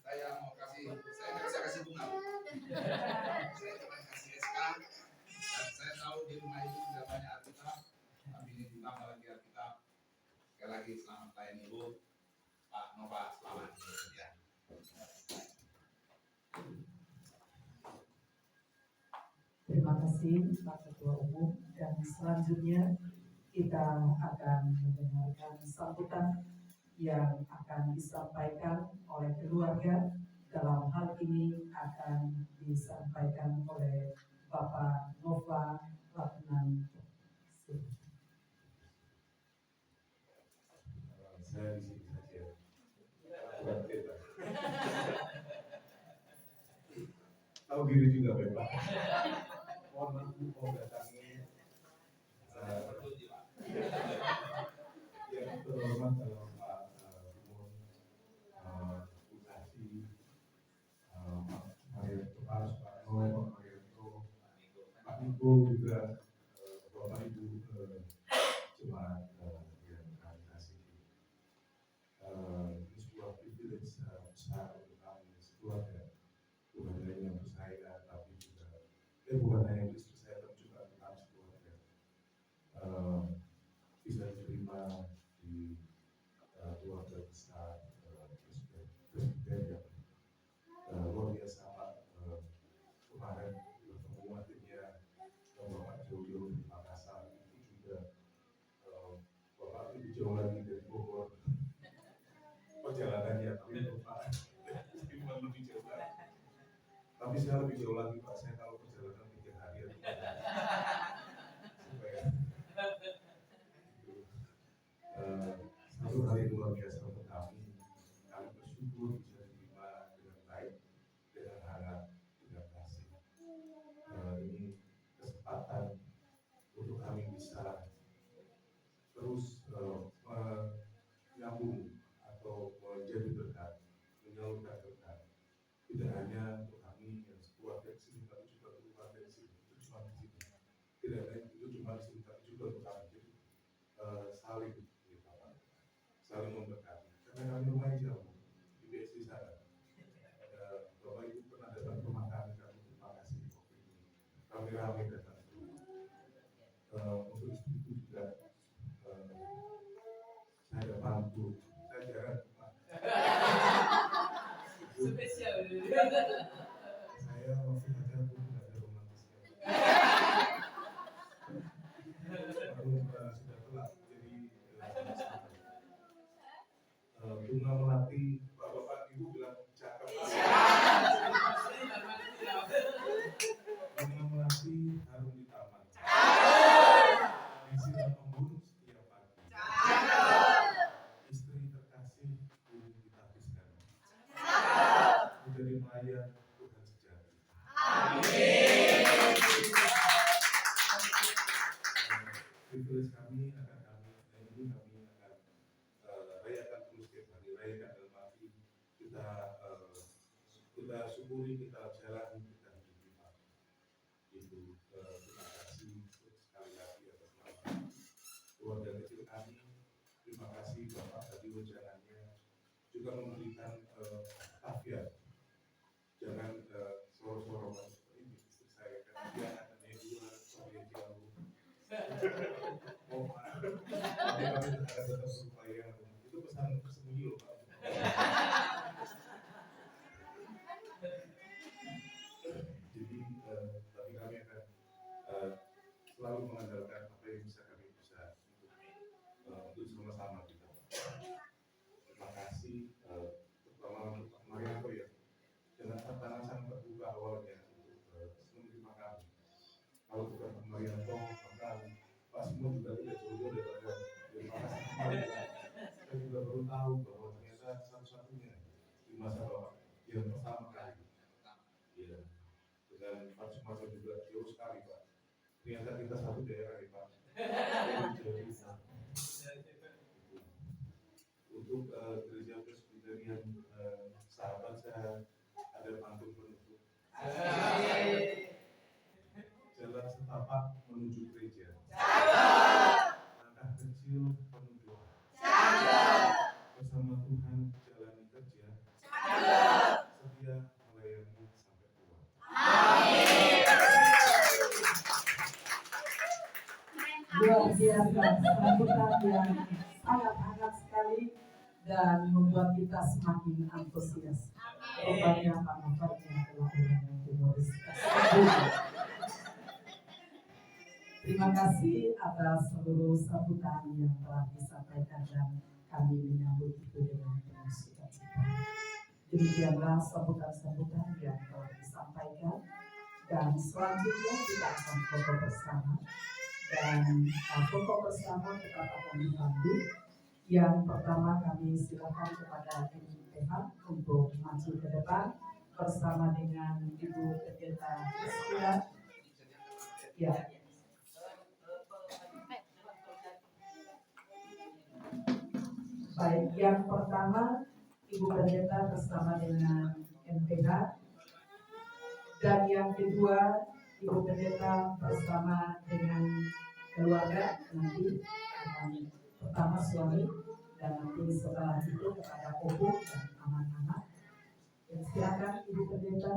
saya mau kasih, saya nggak bisa kasih bunga. Saya cuma kasih SK, dan saya tahu di rumah itu sudah banyak Alkitab, tapi ini ditambah lagi Alkitab. Sekali lagi selamat layani Ibu, Pak Nova, selamat bekerja. Terima kasih Pak Ketua Umum, dan selanjutnya kita akan mendengarkan sambutan yang akan disampaikan oleh keluarga. Dalam hal ini akan disampaikan oleh Bapak Nova Ratnanto. Saya di sini saja. Bukan kita. Tahu diri juga, Bapak. Mohon maaf mau datangi yang terhormat dalam Pak Umum Bupati Mario Kepala Soekarno, Mario Pak Niko, juga Bapak Ibu jemaat yang kami kasihi. Ini sebuah privilege besar untuk kami sekeluarga, bukan hanya untuk saya, tapi juga bukan hanya untuk istri saya, tapi juga untuk kami sekeluarga. Bisa diterima di keluarga besar presiden yang luar biasa. Pak kemarin bertemu akhirnya Bapak Joyo di Makassar, itu juga Bapak lebih jauh lagi dari Bogor perjalanannya, tapi Bapak lebih jauh lagi. Tapi saya lebih jauh lagi, Pak. Saya kalau perjalanan 3 hari supaya satu hari luar biasa untuk kami. Kami bersyukur bisa diterima dengan baik, dengan hangat, dengan kasih. Ini kesempatan untuk kami bisa terus menyambung atau tidak ada itu cuma di sini tapi juga untuk kami. Jadi saling saling memberkati. Karena kami rumahnya jauh di BSD sana. Bapak Ibu pernah datang ke rumah kami terima kasih waktu ini. Rame-rame datang. Untuk itu juga saya bantu. Saya jarang. Spesial. Saya waktu ada pun tidak ada romantisnya. Baru sudah telat, jadi bunga melati, bapak ibu bilang cakep. Bunga melati harum di taman. Disiram embun setiap pagi. Istri terkasih belum ditapiskan. Menjadi pelayan Tuhan sejati. Privilege kami akan kami dan ini kami akan rayakan terus setiap hari, rayakan dalam arti kita syukuri, kita jalani, kita hidup. Itu terima kasih sekali lagi atas nama keluarga kecil kami. Terima kasih Bapak tadi wajangannya juga memberikan afiat. Jangan soro-soro seperti ini istri saya karena dia anaknya dua soalnya jauh. Oh, kami akan tetap berupaya. Itu pesan tersembunyi loh Pak. Jadi tapi kami akan selalu mengandalkan apa yang bisa kami bisa untuk sama-sama kita. Terima kasih terutama untuk Pak Marianto ya. Dengan tantangan sangat terbuka awalnya untuk menerima kami. Kalau bukan Pak Marianto maka Pak Simon juga tidak jauh-jauh dari Pak Simon. Saya juga baru tahu bahwa ternyata satu-satunya di masa Bapak yang pertama kali. Ya, dengan Pak Sumarso juga jauh sekali Pak. Ternyata kita satu daerah ya Pak. Untuk gereja Presbyterian sahabat saya ada pantun penutup. Jalan setapak menuju gereja. Langkah kecil penuh doa. Bersama Tuhan jalani kerja. Setia melayani sampai tua. Luar biasa, sambutan yang sangat hangat sekali dan membuat kita semakin antusias. Obatnya Pak Novarnya adalah orang yang humoris. Terima kasih atas seluruh sambutan yang telah disampaikan dan kami menyambut itu dengan penuh sukacita. Demikianlah sambutan-sambutan yang telah disampaikan dan selanjutnya kita akan foto bersama. Dan foto bersama tetap akan dipandu. Yang pertama kami silakan kepada MPH untuk maju ke depan bersama dengan Ibu Pendeta Priscilla. Ya. Baik, yang pertama Ibu Pendeta bersama dengan MPH dan yang kedua Ibu Pendeta bersama dengan keluarga nanti akan pertama suami dan nanti setelah itu kepada ibu dan anak-anak. Silakan Ibu Pendeta.